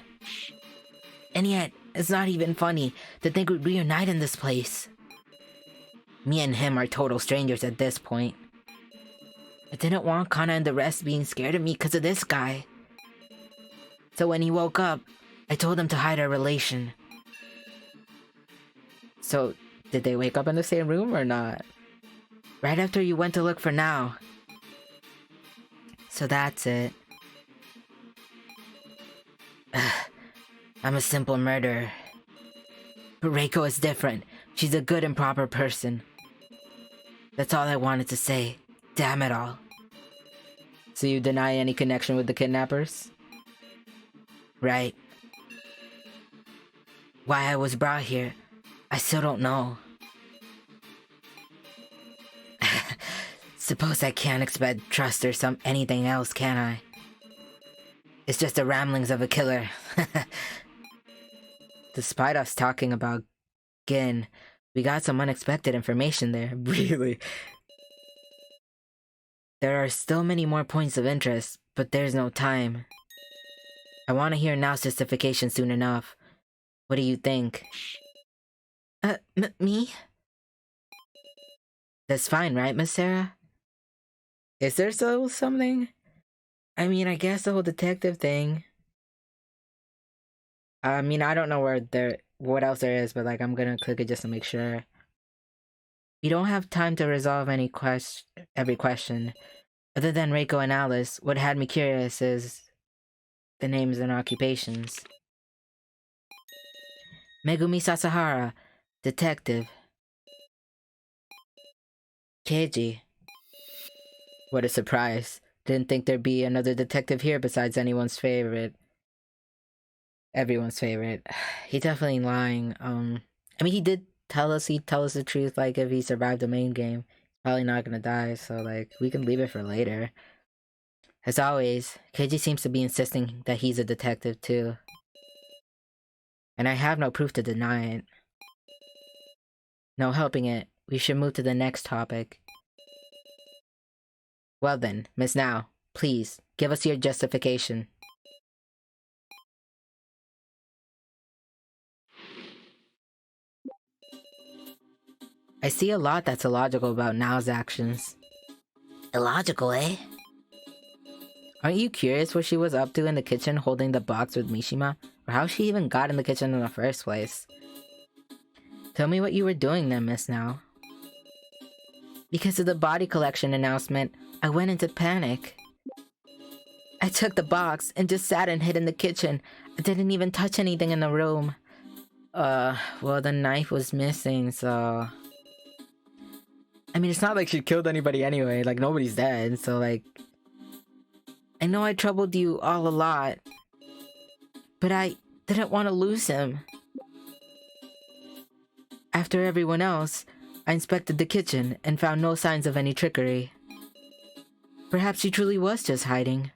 [SPEAKER 1] And yet, it's not even funny to think we'd reunite in this place. Me and him are total strangers at this point. I didn't want Kana and the rest being scared of me because of this guy. So when he woke up, I told him to hide our relation. So, did they wake up in the same room or not? Right after you went to look for Now. So that's it. I'm a simple murderer. But Reiko is different. She's a good and proper person. That's all I wanted to say. Damn it all. So you deny any connection with the kidnappers? Right. Why I was brought here, I still don't know. Suppose I can't expect trust or anything else, can I? It's just the ramblings of a killer. Despite us talking about Gin, we got some unexpected information there, really. There are still many more points of interest, but there's no time. I want to hear Now's justification soon enough. What do you think?
[SPEAKER 2] Me?
[SPEAKER 1] That's fine, right, Miss Sarah? Is there still something? I mean, I guess the whole detective thing. I mean, I don't know what else there is, but like, I'm gonna click it just to make sure. We don't have time to resolve every question. Other than Reiko and Alice, what had me curious is the names and occupations. Megumi Sasahara, detective. Keiji. What a surprise. Didn't think there'd be another detective here besides everyone's favorite. He's definitely lying. I mean, he did tell us the truth, like, if he survived the main game, he's probably not gonna die, so, like, we can leave it for later. As always, Keiji seems to be insisting that he's a detective, too. And I have no proof to deny it. No helping it. We should move to the next topic. Well then, Miss Now, please, give us your justification. I see a lot that's illogical about Now's actions.
[SPEAKER 2] Illogical, eh?
[SPEAKER 1] Aren't you curious what she was up to in the kitchen holding the box with Mishima? Or how she even got in the kitchen in the first place? Tell me what you were doing then, Miss Now. Because of the body collection announcement, I went into panic. I took the box and just sat and hid in the kitchen. I didn't even touch anything in the room. Well, the knife was missing, so... I mean, it's not like she killed anybody anyway, like, nobody's dead, so, like... I know I troubled you all a lot, but I didn't want to lose him. After everyone else, I inspected the kitchen and found no signs of any trickery. Perhaps she truly was just hiding.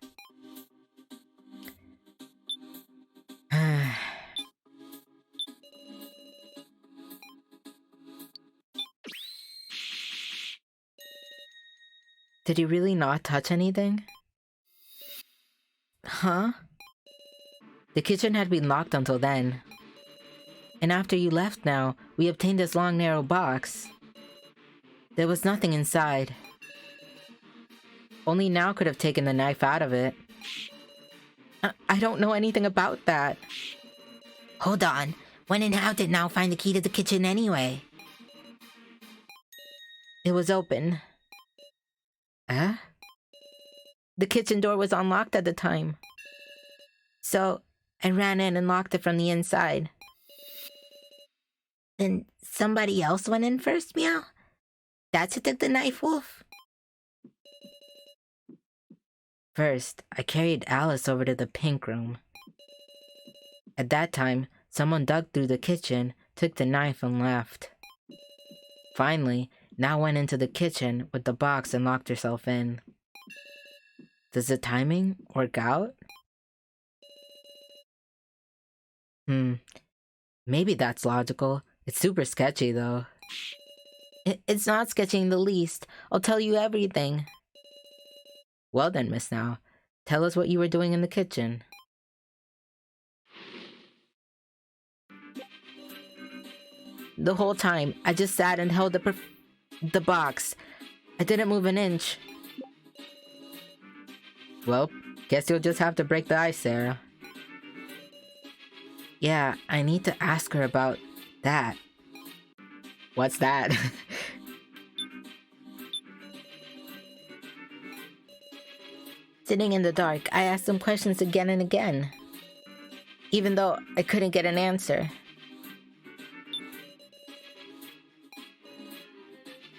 [SPEAKER 1] Did he really not touch anything? Huh? The kitchen had been locked until then. And after you left Now, we obtained this long narrow box. There was nothing inside. Only Now could have taken the knife out of it. I don't know anything about that.
[SPEAKER 2] Hold on. When and how did Now find the key to the kitchen anyway?
[SPEAKER 1] It was open. Huh? The kitchen door was unlocked at the time. So, I ran in and locked it from the inside.
[SPEAKER 2] Then somebody else went in first, Meow? That's who took the knife, Wolf?
[SPEAKER 1] First, I carried Alice over to the pink room. At that time, someone dug through the kitchen, took the knife and left. Finally, now went into the kitchen with the box and locked herself in. Does the timing work out? Maybe that's logical. It's super sketchy though.
[SPEAKER 2] It's not sketchy in the least. I'll tell you everything.
[SPEAKER 1] Well then, Miss Now, tell us what you were doing in the kitchen.
[SPEAKER 2] The whole time, I just sat and held the box. I didn't move an inch.
[SPEAKER 1] Well, guess you'll just have to break the ice, Sarah.
[SPEAKER 2] Yeah, I need to ask her about that.
[SPEAKER 1] What's that?
[SPEAKER 2] Sitting in the dark, I asked them questions again and again, even though I couldn't get an answer.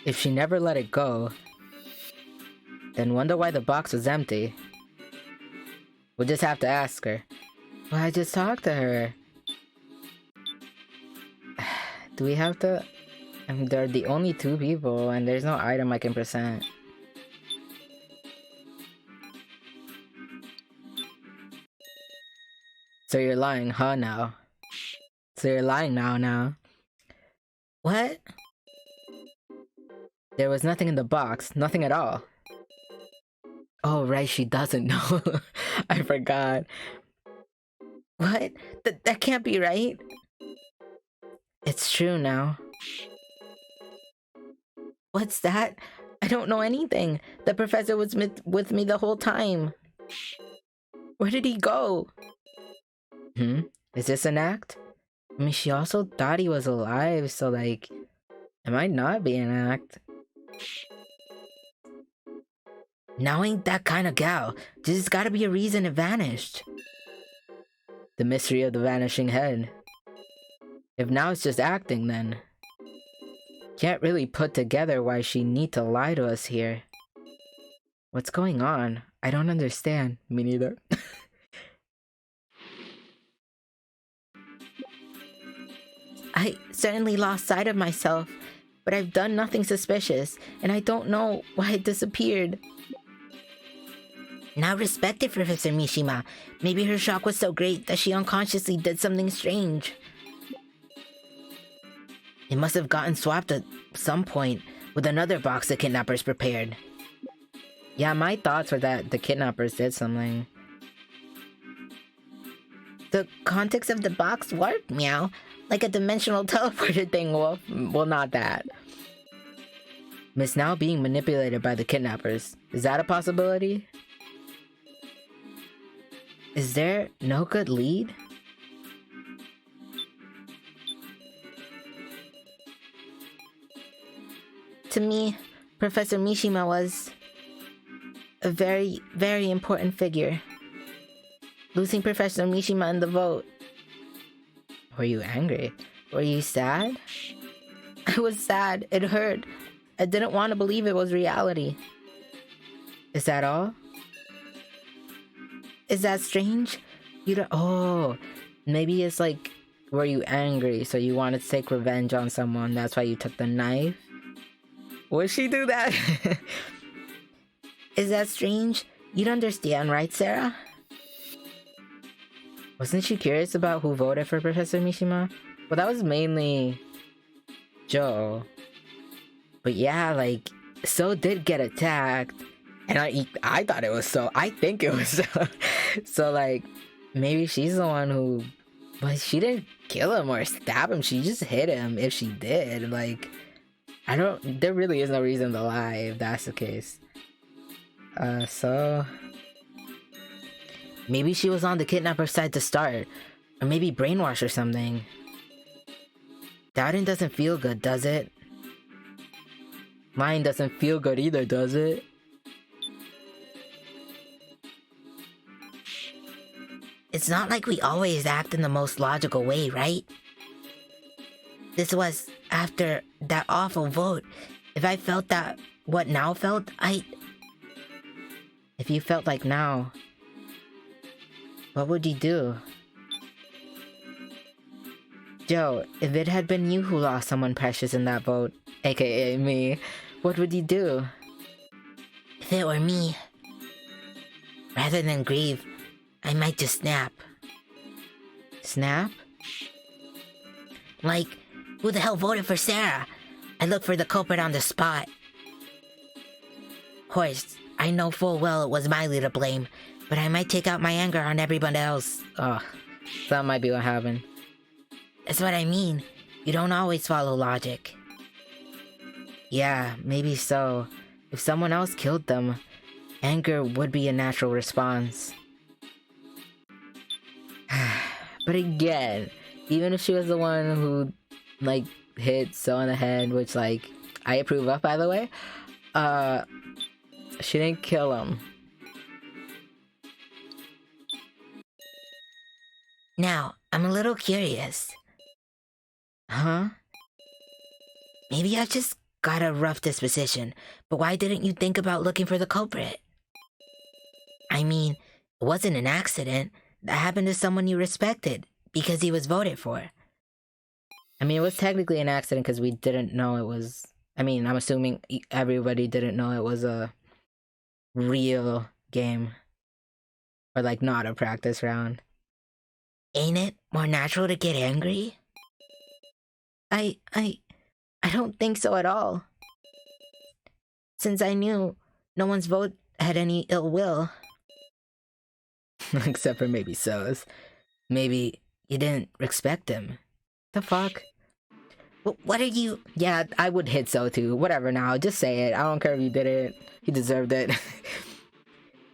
[SPEAKER 1] If she never let it go, then wonder why the box was empty. We'll just have to ask her.
[SPEAKER 2] Well, I just talked to her.
[SPEAKER 1] Do we have to? I mean, they're the only two people, and there's no item I can present. So you're lying, huh, now? So you're lying now.
[SPEAKER 2] What?
[SPEAKER 1] There was nothing in the box, nothing at all. Oh, right, she doesn't know. I forgot.
[SPEAKER 2] What? That can't be right.
[SPEAKER 1] It's true now.
[SPEAKER 2] What's that? I don't know anything. The professor was with me the whole time. Where did he go?
[SPEAKER 1] Is this an act? I mean, she also thought he was alive, so like, it might not be an act.
[SPEAKER 2] Now ain't that kind of gal. There's gotta be a reason it vanished.
[SPEAKER 1] The mystery of the vanishing head. If now it's just acting, then can't really put together why she need to lie to us here. What's going on? I don't understand. Me neither.
[SPEAKER 2] I certainly lost sight of myself, but I've done nothing suspicious, and I don't know why it disappeared. Now respect it, Professor Mishima. Maybe her shock was so great that she unconsciously did something strange. It must have gotten swapped at some point with another box the kidnappers prepared.
[SPEAKER 1] Yeah, my thoughts were that the kidnappers did something.
[SPEAKER 2] The context of the box worked, meow. Like a dimensional teleporter thing, Wolf.
[SPEAKER 1] Well, not that. Miss Now being manipulated by the kidnappers. Is that a possibility? Is there no good lead?
[SPEAKER 2] To me, Professor Mishima was a very, very important figure. Losing Professor Mishima in the vote.
[SPEAKER 1] Were you angry? Were you sad?
[SPEAKER 2] I was sad. It hurt. I didn't want to believe it was reality.
[SPEAKER 1] Is that all?
[SPEAKER 2] Is that strange?
[SPEAKER 1] You don't. Oh, maybe it's like, were you angry? So you wanted to take revenge on someone. That's why you took the knife. Would she do that?
[SPEAKER 2] Is that strange? You'd understand, right, Sarah?
[SPEAKER 1] Wasn't she curious about who voted for Professor Mishima? Well, that was mainly Joe. But yeah, like, So did get attacked. And I thought it was So. I think it was So. So, like, maybe she's the one who... But she didn't kill him or stab him. She just hit him if she did. Like, I don't... There really is no reason to lie if that's the case. So... Maybe she was on the kidnapper's side to start. Or maybe brainwash or something. Doubting doesn't feel good, does it? Lying doesn't feel good either, does it?
[SPEAKER 2] It's not like we always act in the most logical way, right? This was after that awful vote. If I felt that what Now felt,
[SPEAKER 1] If you felt like Now, what would you do? Joe, if it had been you who lost someone precious in that vote, aka me, what would you do?
[SPEAKER 2] If it were me, rather than grieve, I might just snap.
[SPEAKER 1] Snap?
[SPEAKER 2] Like, who the hell voted for Sarah? I look for the culprit on the spot. Of course, I know full well it was Miley to blame, but I might take out my anger on everyone else.
[SPEAKER 1] Oh, that might be what happened.
[SPEAKER 2] That's what I mean. You don't always follow logic.
[SPEAKER 1] Yeah, maybe so. If someone else killed them, anger would be a natural response. But again, even if she was the one who, like, hit So on the head, which, like, I approve of, by the way, she didn't kill him.
[SPEAKER 2] Now, I'm a little curious.
[SPEAKER 1] Huh?
[SPEAKER 2] Maybe I've just got a rough disposition, but why didn't you think about looking for the culprit? I mean, it wasn't an accident. That happened to someone you respected, because he was voted for.
[SPEAKER 1] I mean, it was technically an accident because we didn't know it was... I mean, I'm assuming everybody didn't know it was a real game. Or, like, not a practice round.
[SPEAKER 2] Ain't it more natural to get angry?
[SPEAKER 1] I don't think so at all.
[SPEAKER 2] Since I knew no one's vote had any ill will.
[SPEAKER 1] Except for maybe So's. Maybe you didn't respect him. The fuck?
[SPEAKER 2] What are you...
[SPEAKER 1] Yeah, I would hit So too. Whatever now, just say it. I don't care if you did it. He deserved it.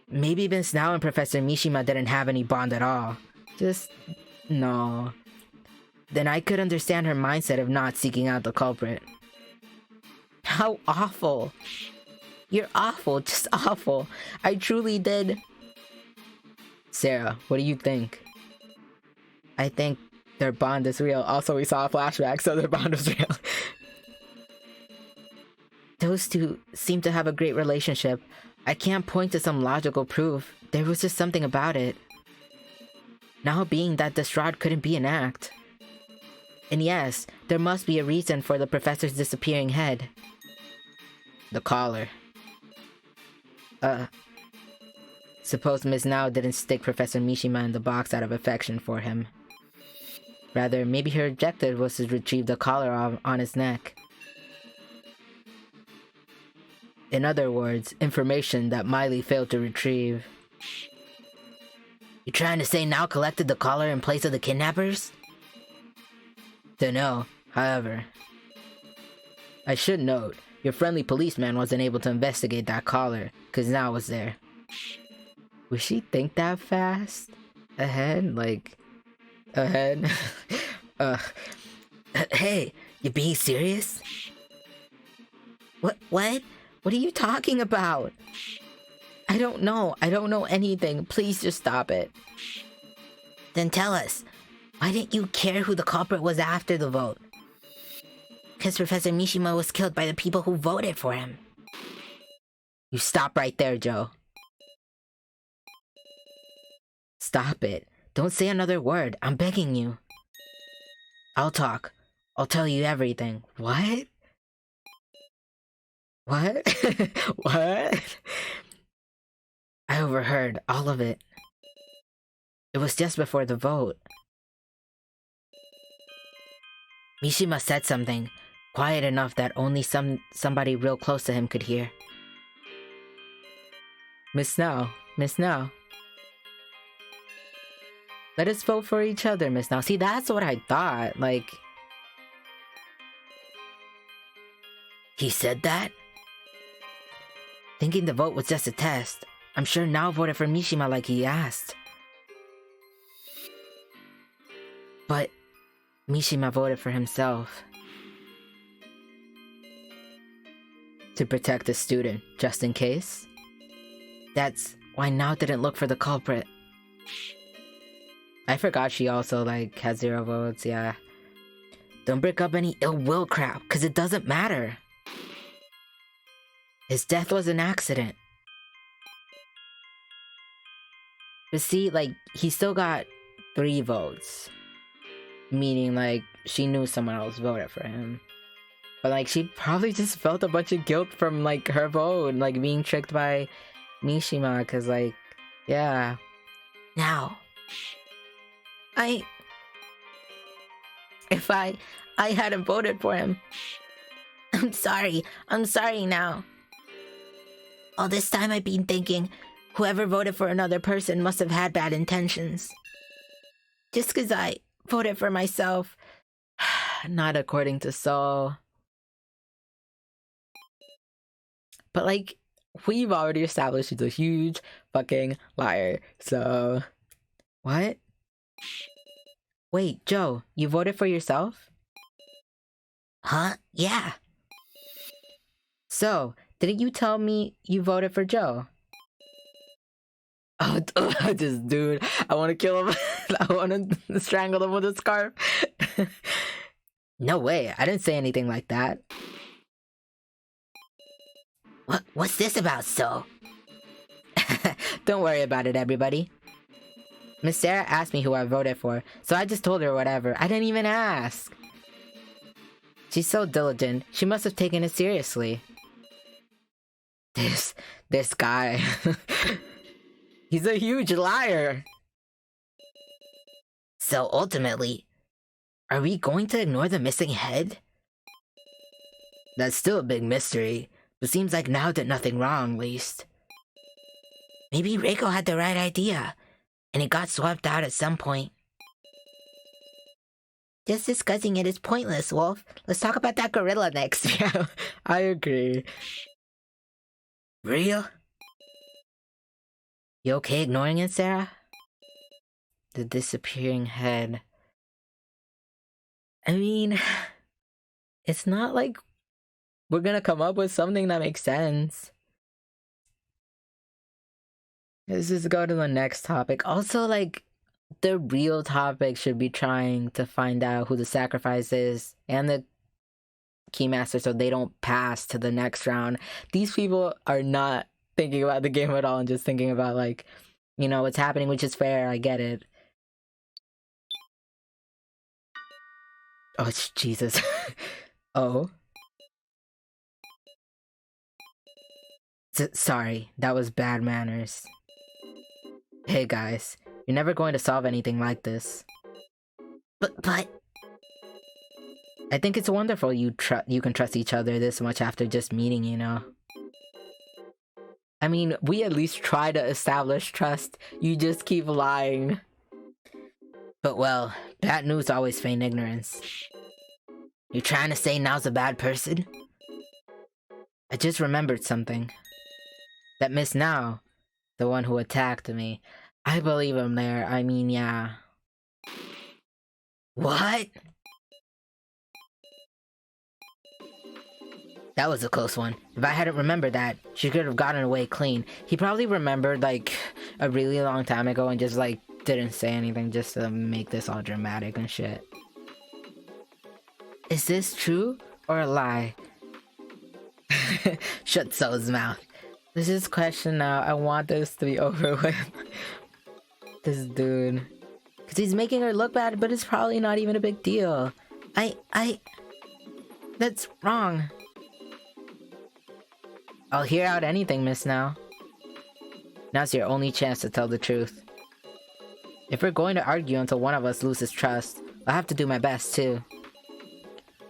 [SPEAKER 1] Maybe Miss Now and Professor Mishima didn't have any bond at all. Just... no. Then I could understand her mindset of not seeking out the culprit. How awful. You're awful, just awful. I truly did. Sarah, what do you think? I think their bond is real. Also, we saw a flashback, so their bond is real. Those two seem to have a great relationship. I can't point to some logical proof. There was just something about it. Now being that distraught couldn't be an act. And yes, there must be a reason for the professor's disappearing head. The collar. Suppose Miss Now didn't stick Professor Mishima in the box out of affection for him. Rather, maybe her objective was to retrieve the collar on his neck. In other words, information that Miley failed to retrieve.
[SPEAKER 2] You trying to say Now collected the collar in place of the kidnappers?
[SPEAKER 1] Dunno, however. I should note, your friendly policeman wasn't able to investigate that collar, cause Now was there. Would she think that fast? Ahead? Like... ahead?
[SPEAKER 2] Hey, you being serious? What?
[SPEAKER 1] What are you talking about? I don't know anything. Please just stop it.
[SPEAKER 2] Then tell us, why didn't you care who the culprit was after the vote? Because Professor Mishima was killed by the people who voted for him.
[SPEAKER 1] You stop right there, Joe. Stop it. Don't say another word. I'm begging you. I'll talk. I'll tell you everything. What? What? What? I overheard all of it. It was just before the vote. Mishima said something, quiet enough that only somebody real close to him could hear. Miss Now. Let us vote for each other, Miss Now. See, that's what I thought, like...
[SPEAKER 2] He said that?
[SPEAKER 1] Thinking the vote was just a test. I'm sure Now voted for Mishima like he asked. But Mishima voted for himself. To protect the student, just in case. That's why Now didn't look for the culprit. I forgot she also, like, had 0 votes, yeah. Don't break up any ill will crap, cause it doesn't matter. His death was an accident. But see, like, he still got 3 votes. Meaning, like, she knew someone else voted for him. But like, she probably just felt a bunch of guilt from like her vote, like being tricked by Mishima, cause like, yeah.
[SPEAKER 2] Now, if I hadn't voted for him, I'm sorry now. All this time I've been thinking, whoever voted for another person must have had bad intentions. Just cause I voted for myself.
[SPEAKER 1] Not according to Sou. But like, we've already established she's a huge fucking liar, so... What? Wait, Joe, you voted for yourself?
[SPEAKER 2] Huh? Yeah.
[SPEAKER 1] So, didn't you tell me you voted for Joe? Oh, this dude. I want to kill him. I want to strangle him with a scarf. No way, I didn't say anything like that.
[SPEAKER 2] What's this about, Sou?
[SPEAKER 1] Don't worry about it, everybody. Miss Sarah asked me who I voted for, so I just told her whatever. I didn't even ask. She's so diligent. She must have taken it seriously. This guy. He's a huge liar.
[SPEAKER 2] So ultimately, are we going to ignore the missing head? That's still a big mystery, but seems like now did nothing wrong, at least. Maybe Reiko had the right idea, and it got swapped out at some point. Just discussing it is pointless, Wolf. Let's talk about that gorilla next.
[SPEAKER 1] Yeah, I agree.
[SPEAKER 2] Real? You okay ignoring it, Sarah?
[SPEAKER 1] The disappearing head. I mean, it's not like we're gonna come up with something that makes sense. Let's just go to the next topic. Also, like, the real topic should be trying to find out who the sacrifice is and the Keymaster so they don't pass to the next round. These people are not thinking about the game at all and just thinking about, like, you know, what's happening, which is fair. I get it. Oh, Jesus. Oh. Sorry, that was bad manners. Hey guys, you're never going to solve anything like this.
[SPEAKER 2] But...
[SPEAKER 1] I think it's wonderful you can trust each other this much after just meeting, you know? I mean, we at least try to establish trust. You just keep lying.
[SPEAKER 2] But well, bad news always feign ignorance. You trying to say Nao's a bad person?
[SPEAKER 1] I just remembered something. That Miss Nao, the one who attacked me, I believe him there. I mean, yeah.
[SPEAKER 2] What? That was a close one. If I hadn't remembered that, she could have gotten away clean.
[SPEAKER 1] He probably remembered, like, a really long time ago and just, like, didn't say anything just to make this all dramatic and shit. Is this true or a lie? Shut Sou's mouth. Let's just question now. I want this to be over with. This dude. Because he's making her look bad, but it's probably not even a big deal. That's wrong. I'll hear out anything, Miss Nao. Now's your only chance to tell the truth. If we're going to argue until one of us loses trust, I'll have to do my best too.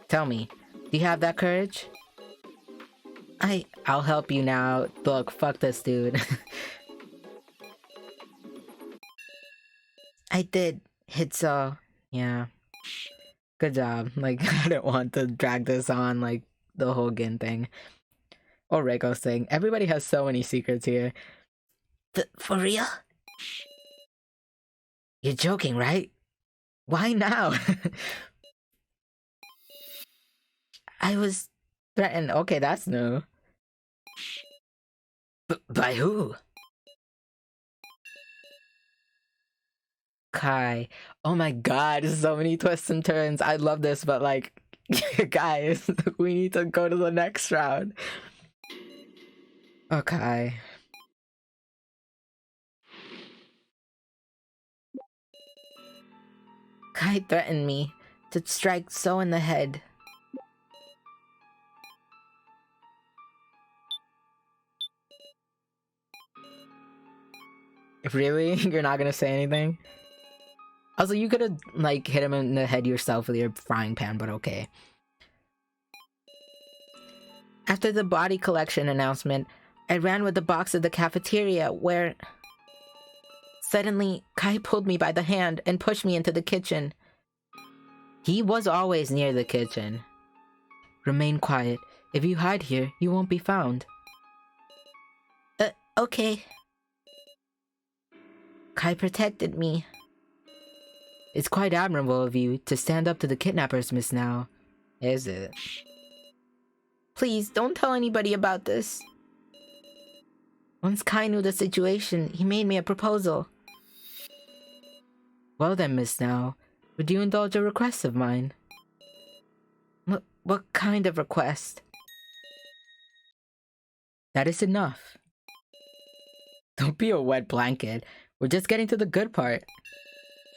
[SPEAKER 1] Tell me, do you have that courage? I'll help you now. Look, fuck this dude. I did hit so. Yeah. Good job. Like, I didn't want to drag this on, like, the whole Gin thing. Or Reiko's thing. Everybody has so many secrets here.
[SPEAKER 2] For real? You're joking, right?
[SPEAKER 1] Why now? I was threatened. Okay, that's new.
[SPEAKER 2] By who?
[SPEAKER 1] Kai. Oh my god, so many twists and turns. I love this, but like, guys, we need to go to the next round. Okay. Kai threatened me
[SPEAKER 2] to strike Sou in the head.
[SPEAKER 1] Really? You're not gonna say anything? Also, you could've, like, hit him in the head yourself with your frying pan, but okay.
[SPEAKER 2] After the body collection announcement, I ran with the box to the cafeteria where... Suddenly, Kai pulled me by the hand and pushed me into the kitchen.
[SPEAKER 1] He was always near the kitchen. Remain quiet. If you hide here, you won't be found.
[SPEAKER 2] Okay. Kai protected me.
[SPEAKER 1] It's quite admirable of you to stand up to the kidnappers, Miss Now. Is it?
[SPEAKER 2] Please, don't tell anybody about this. Once Kai knew the situation, he made me a proposal.
[SPEAKER 1] Well then, Miss Now, would you indulge a request of mine?
[SPEAKER 2] What kind of request?
[SPEAKER 1] That is enough. Don't be a wet blanket. We're just getting to the good part.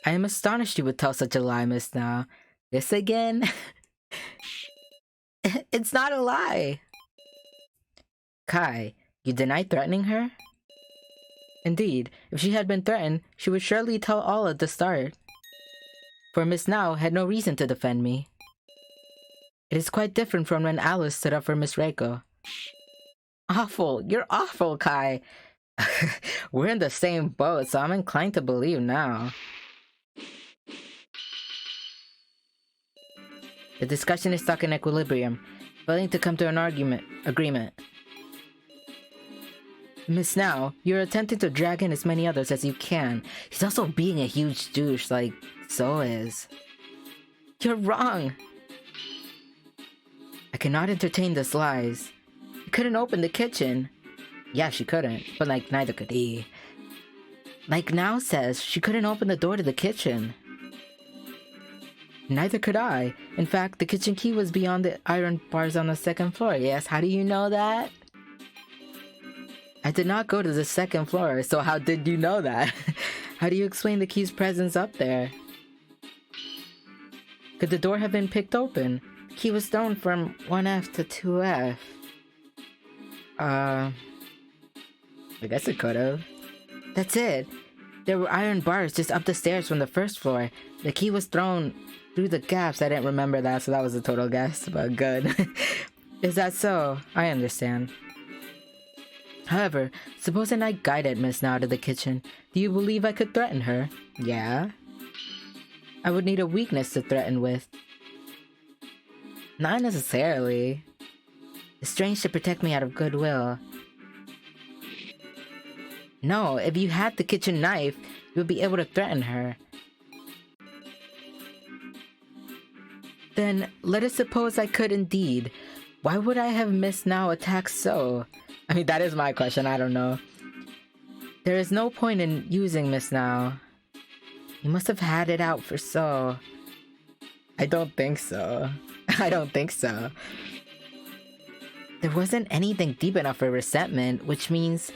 [SPEAKER 1] I am astonished you would tell such a lie, Miss Now. This again?
[SPEAKER 2] It's not a lie.
[SPEAKER 1] Kai, you deny threatening her? Indeed, if she had been threatened, she would surely tell all at the start. For Miss Now had no reason to defend me. It is quite different from when Alice stood up for Miss Reiko.
[SPEAKER 2] Awful. You're awful, Kai.
[SPEAKER 1] We're in the same boat, so I'm inclined to believe now. The discussion is stuck in equilibrium, failing to come to an agreement. Miss Now, you're attempting to drag in as many others as you can. He's also being a huge douche like Sou is.
[SPEAKER 2] You're wrong.
[SPEAKER 1] I cannot entertain this lies.
[SPEAKER 2] You couldn't open the kitchen.
[SPEAKER 1] Yeah, she couldn't, but like neither could he.
[SPEAKER 2] Like Now says, she couldn't open the door to the kitchen.
[SPEAKER 1] Neither could I. In fact, the kitchen key was beyond the iron bars on the second floor. Yes, how do you know that? I did not go to the second floor, so how did you know that? How do you explain the key's presence up there? Could the door have been picked open?
[SPEAKER 2] The key was thrown from 1F to 2F.
[SPEAKER 1] I guess it could've.
[SPEAKER 2] That's it. There were iron bars just up the stairs from the first floor. The key was thrown through the gaps.
[SPEAKER 1] I didn't remember that, so that was a total guess, but good.
[SPEAKER 2] Is that so?
[SPEAKER 1] I understand. However, supposing I guided Miss Now to the kitchen, do you believe I could threaten her?
[SPEAKER 2] Yeah?
[SPEAKER 1] I would need a weakness to threaten with.
[SPEAKER 2] Not necessarily. It's strange to protect me out of goodwill. No, if you had the kitchen knife, you would be able to threaten her.
[SPEAKER 1] Then, let us suppose I could indeed. Why would I have Miss Now attack Sou? I mean, that is my question, I don't know. There is no point in using Miss Now.
[SPEAKER 2] You must have had it out for Sou.
[SPEAKER 1] I don't think so. I don't think so.
[SPEAKER 2] There wasn't anything deep enough for resentment, which means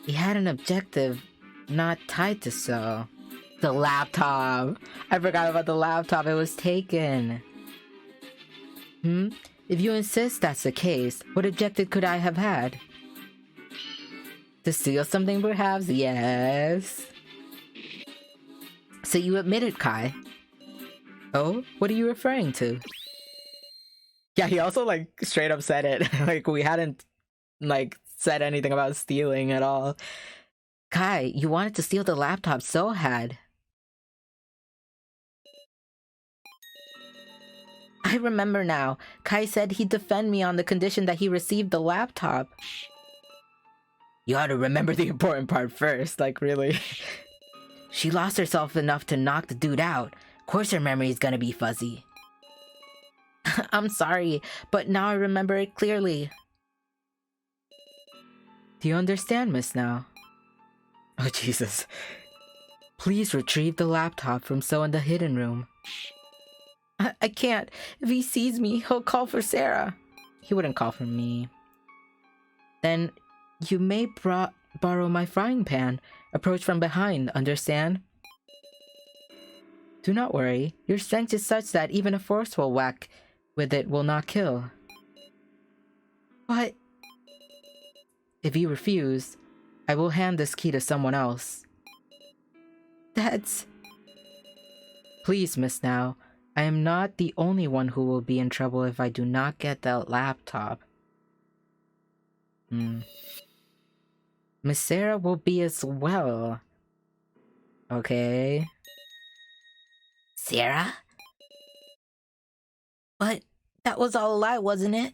[SPEAKER 2] he had an objective not tied to Sou.
[SPEAKER 1] The laptop! I forgot about the laptop, it was taken. If you insist that's the case, what objective could I have had? To steal something perhaps? Yes.
[SPEAKER 2] So you admitted, Kai.
[SPEAKER 1] Oh? What are you referring to? Yeah, he also like straight up said it. Like we hadn't like said anything about stealing at all.
[SPEAKER 2] Kai, you wanted to steal the laptop Sou had. I remember now. Kai said he'd defend me on the condition that he received the laptop.
[SPEAKER 1] You ought to remember the important part first, like really.
[SPEAKER 2] She lost herself enough to knock the dude out. Of course her memory's gonna be fuzzy. I'm sorry, but now I remember it clearly.
[SPEAKER 1] Do you understand, Miss Now? Oh, Jesus. Please retrieve the laptop from Sou in the hidden room.
[SPEAKER 2] I can't. If he sees me, he'll call for Sarah.
[SPEAKER 1] He wouldn't call for me. Then you may borrow my frying pan. Approach from behind, understand? Do not worry. Your strength is such that even a forceful whack with it will not kill. What? If you refuse, I will hand this key to someone else. That's... Please, Miss Now. I am not the only one who will be in trouble if I do not get that laptop. Miss Sarah will be as well. Okay.
[SPEAKER 2] Sarah? But that was all a lie, wasn't it?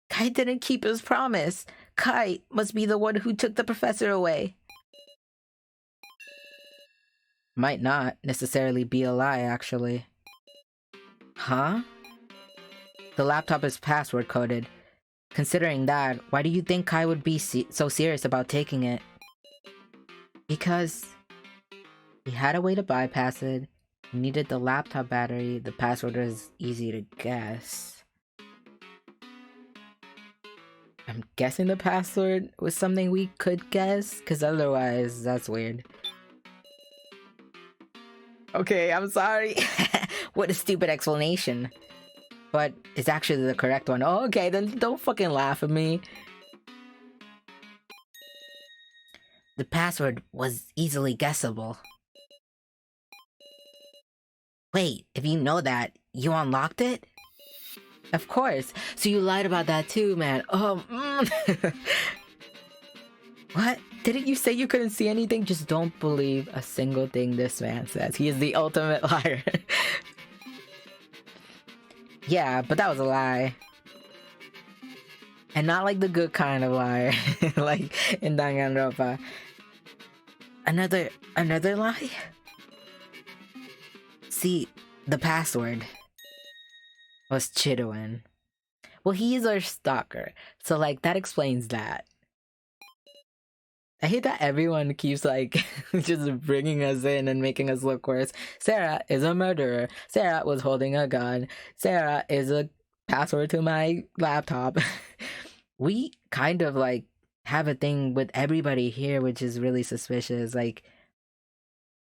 [SPEAKER 1] Kai didn't keep his promise. Kai must be the one who took the professor away. Might not necessarily be a lie, actually. Huh? The laptop is password coded. Considering that, why do you think Kai would be so serious about taking it? Because he had a way to bypass it. He needed the laptop battery. The password was easy to guess. I'm guessing the password was something we could guess, because otherwise, that's weird. Okay, I'm sorry. What a stupid explanation. But it's actually the correct one. Oh, okay, then don't fucking laugh at me.
[SPEAKER 2] The password was easily guessable. Wait, if you know that, you unlocked it?
[SPEAKER 1] Of course. So you lied about that too, man. What? Didn't you say you couldn't see anything? Just don't believe a single thing this man says. He is the ultimate liar. Yeah, but that was a lie. And not like the good kind of lie. Like in Danganronpa. Another lie? See, the password was Chidouin. Well, he is our stalker, so like that explains that. I hate that everyone keeps like just bringing us in and making us look worse. Sarah is a murderer. Sarah was holding a gun. Sarah is a password to my laptop. We kind of like have a thing with everybody here, which is really suspicious. Like,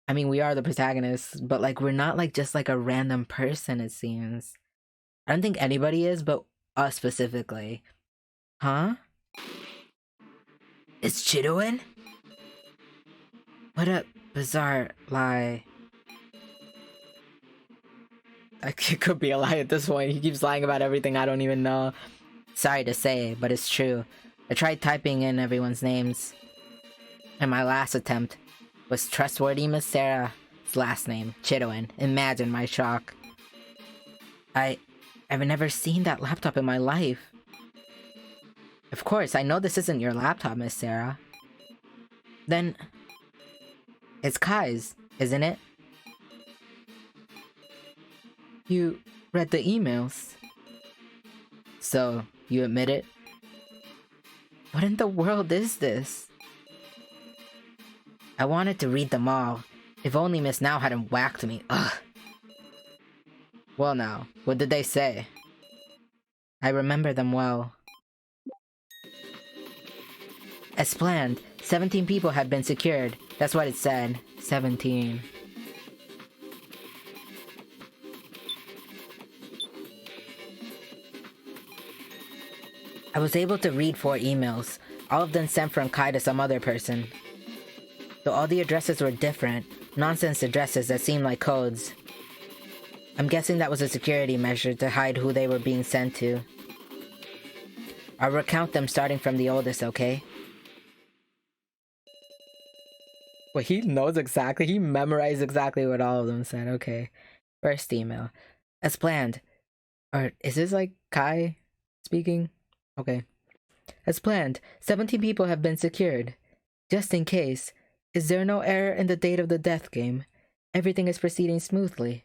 [SPEAKER 1] I mean, we are the protagonists, but like we're not like just like a random person, it seems. I don't think anybody is, but us specifically. Huh?
[SPEAKER 2] It's Chidouin?
[SPEAKER 1] What a bizarre lie. It could be a lie at this point. He keeps lying about everything I don't even know. Sorry to say, but it's true. I tried typing in everyone's names. And my last attempt was trustworthy Miss Sarah's last name, Chidouin. Imagine my shock. I've never seen that laptop in my life. Of course, I know this isn't your laptop, Miss Sarah. Then... it's Kai's, isn't it? You read the emails. So, you admit it? What in the world is this? I wanted to read them all. If only Miss Now hadn't whacked me. Ugh. Well now, what did they say? I remember them well. As planned, 17 people had been secured. That's what it said. 17. I was able to read 4 emails, all of them sent from Kai to some other person. Though all the addresses were different, nonsense addresses that seemed like codes. I'm guessing that was a security measure to hide who they were being sent to. I'll recount them starting from the oldest, okay? Well, he knows exactly. He memorized exactly what all of them said. Okay. First email. As planned. Or is this like Kai speaking? Okay. As planned, 17 people have been secured. Just in case, is there no error in the date of the death game? Everything is proceeding smoothly.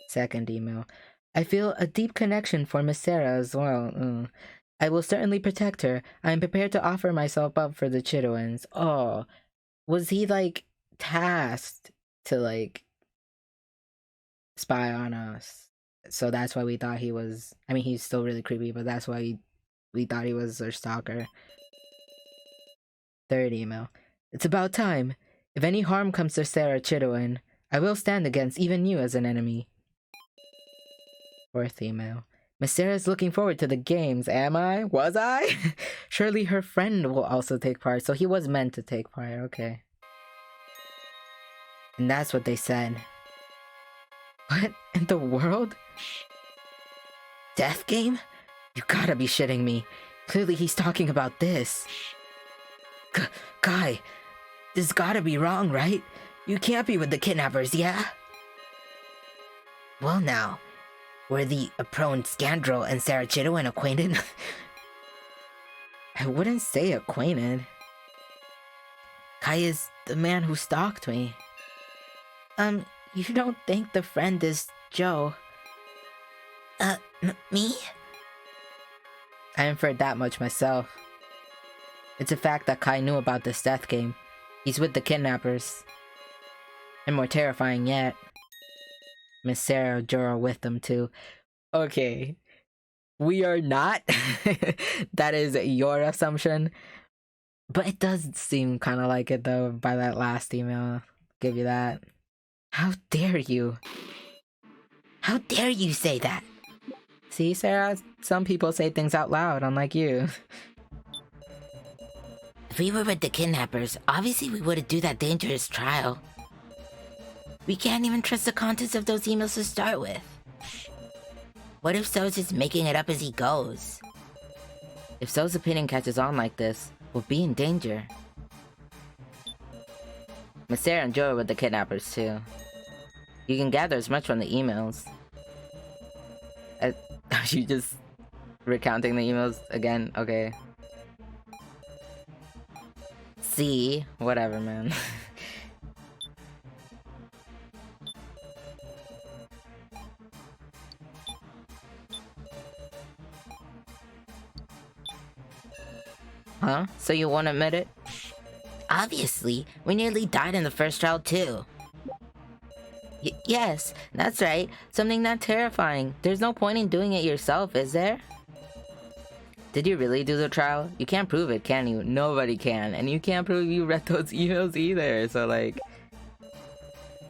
[SPEAKER 1] Second email. I feel a deep connection for Miss Sarah as well. I will certainly protect her. I am prepared to offer myself up for the Chidouins. Oh, was he like tasked to like spy on us? So that's why we thought he was. I mean, he's still really creepy, but that's why we thought he was our stalker. Third email. It's about time. If any harm comes to Sarah Chidoin, I will stand against even you as an enemy. Fourth email. Miss Sarah's looking forward to the games, am I? Was I? Surely her friend will also take part, so he was meant to take part, okay. And that's what they said. What in the world? Death game? You gotta be shitting me. Clearly he's talking about this. Kai, this gotta be wrong, right? You can't be with the kidnappers, yeah? Well now, were the prone scoundrel and Sarah Chidoin acquainted? I wouldn't say acquainted. Kai is the man who stalked me. You don't think the friend is Joe? Me? I inferred that much myself. It's a fact that Kai knew about this death game. He's with the kidnappers. And more terrifying yet, Miss Sarah Joro with them too. Okay. We are not. That is your assumption. But it does seem kind of like it though by that last email. Give you that. How dare you? How dare you say that? See, Sarah, some people say things out loud, unlike you. If we were with the kidnappers, obviously we wouldn't do that dangerous trial. We can't even trust the contents of those emails to start with. What if Sou's just making it up as he goes? If Sou's opinion catches on like this, we'll be in danger. Miss Sarah and Joe are with the kidnappers too. You can gather as much from the emails. Are you just recounting the emails again? Okay. See? Whatever, man. Huh? So you won't admit it? Obviously. We nearly died in the first trial too. Yes, that's right. Something that terrifying. There's no point in doing it yourself, is there? Did you really do the trial? You can't prove it, can you? Nobody can. And you can't prove you read those emails either. So like,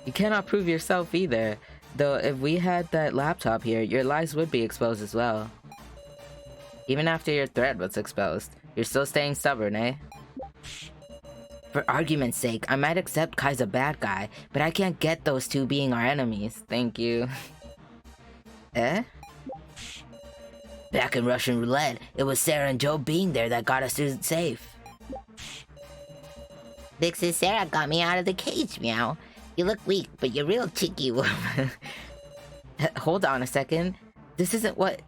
[SPEAKER 1] you cannot prove yourself either. Though if we had that laptop here, your lies would be exposed as well. Even after your threat was exposed, you're still staying stubborn, eh? For argument's sake, I might accept Kai's a bad guy, but I can't get those two being our enemies. Thank you. Eh? Back in Russian roulette, it was Sarah and Joe being there that got us through safe. Vix's Sarah got me out of the cage, meow. You look weak, but you're real cheeky, woman. Hold on a second. This isn't what...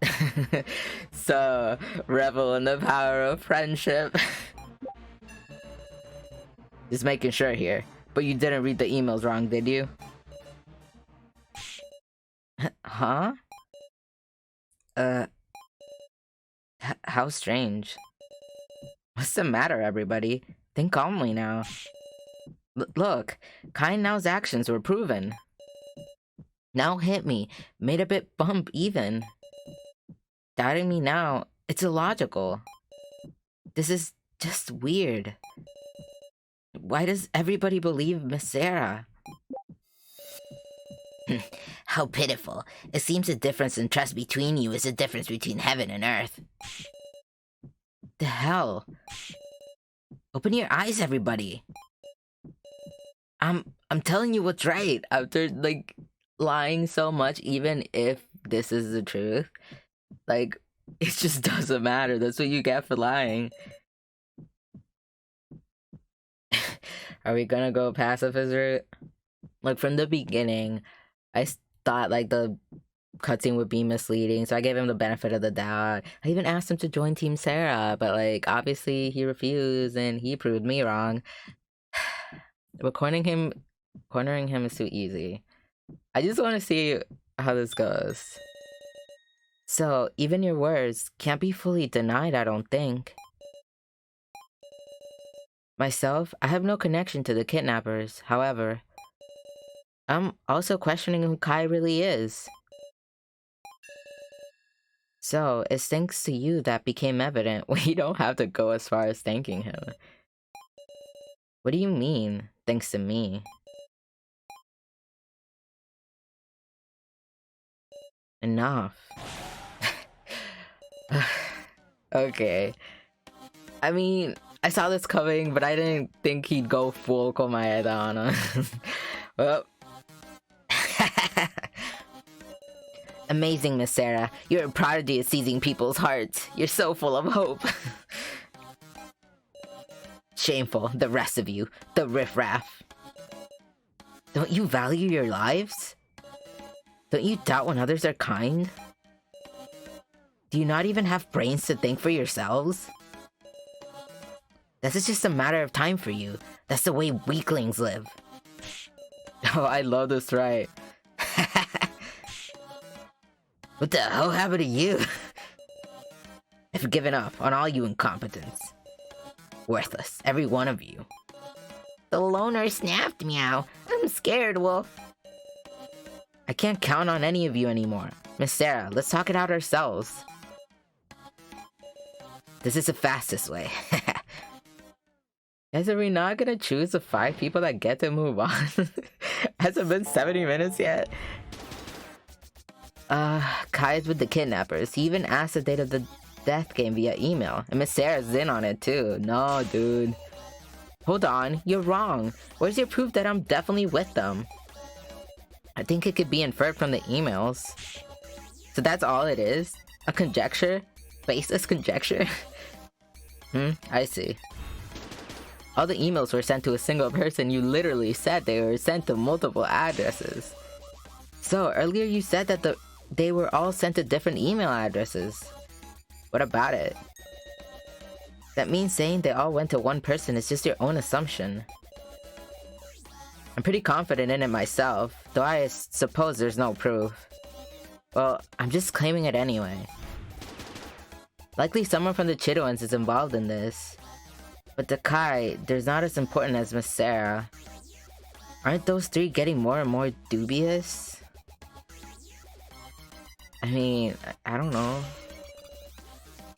[SPEAKER 1] So, revel in the power of friendship. Just making sure here. But you didn't read the emails wrong, did you? Huh? How strange. What's the matter, everybody? Think calmly now. Look, Kai Nao's actions were proven. Now hit me, made a bit bump even. Doubting me now, it's illogical. This is just weird. Why does everybody believe Miss Sarah? How pitiful. It seems the difference in trust between you is the difference between heaven and earth. The hell? Open your eyes, everybody. I'm telling you what's right. After, like, lying so much, even if this is the truth, like, it just doesn't matter. That's what you get for lying. Are we gonna go pacifist route? Like, from the beginning, I thought, like, the cutscene would be misleading, so I gave him the benefit of the doubt. I even asked him to join Team Sarah, but, like, obviously he refused, and he proved me wrong. But cornering him is too easy. I just want to see how this goes. So, even your words can't be fully denied, I don't think. Myself, I have no connection to the kidnappers, however. I'm also questioning who Kai really is. So, it's thanks to you that became evident. We don't have to go as far as thanking him. What do you mean? thanks to me. Enough. Okay. I mean, I saw this coming, but I didn't think he'd go full Komaeda. Well. Amazing, Miss Sarah. You're a prodigy at seizing people's hearts. You're so full of hope. Shameful, the rest of you. The riffraff. Don't you value your lives? Don't you doubt when others are kind? Do you not even have brains to think for yourselves? This is just a matter of time for you. That's the way weaklings live. Oh, I love this, right? What the hell happened to you? I've given up on all you incompetents. Worthless, every one of you.
[SPEAKER 2] The loner snapped, meow. I'm scared, Wolf.
[SPEAKER 1] I can't count on any of you anymore. Miss Sarah, let's talk it out ourselves. This is the fastest way. Guys, are we not gonna choose the 5 people that get to move on? Has it been 70 minutes yet? Kai's with the kidnappers. He even asked the date of the death game via email. And Miss Sarah's in on it too. No, dude. Hold on, you're wrong. Where's your proof that I'm definitely with them? I think it could be inferred from the emails. So that's all it is? A conjecture? Baseless conjecture? I see. All the emails were sent to a single person. You literally said they were sent to multiple addresses. So, earlier you said that they were all sent to different email addresses. What about it? That means saying they all went to one person is just your own assumption. I'm pretty confident in it myself, though I suppose there's no proof. Well, I'm just claiming it anyway. Likely someone from the Chidoans is involved in this. But the Kai, they're not as important as Miss Sarah. Aren't those 3 getting more and more dubious? I mean, I don't know.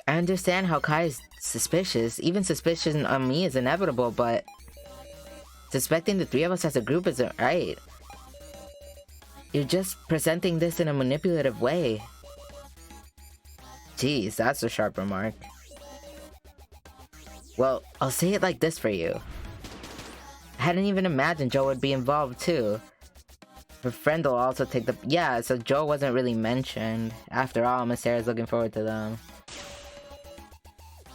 [SPEAKER 1] I understand how Kai is suspicious. Even suspicion on me is inevitable, but suspecting the 3 of us as a group isn't right. You're just presenting this in a manipulative way. Jeez, that's a sharp remark. Well, I'll say it like this for you. I hadn't even imagined Joe would be involved too. Her friend will also take the... Yeah, so Joe wasn't really mentioned. After all, Miss Sarah's looking forward to them.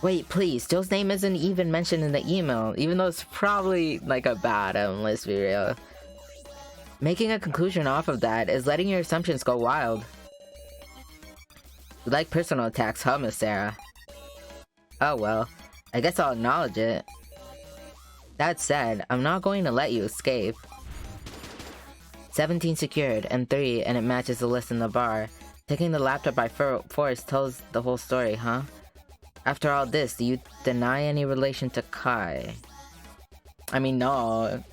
[SPEAKER 1] Wait, please, Joe's name isn't even mentioned in the email, even though it's probably like a bottom, let's be real. Making a conclusion off of that is letting your assumptions go wild. You like personal attacks, huh, Miss Sarah? Oh well, I guess I'll acknowledge it. That said, I'm not going to let you escape. 17 secured, and 3, and it matches the list in the bar. Taking the laptop by force tells the whole story, huh? After all this, do you deny any relation to Kai? I mean, no.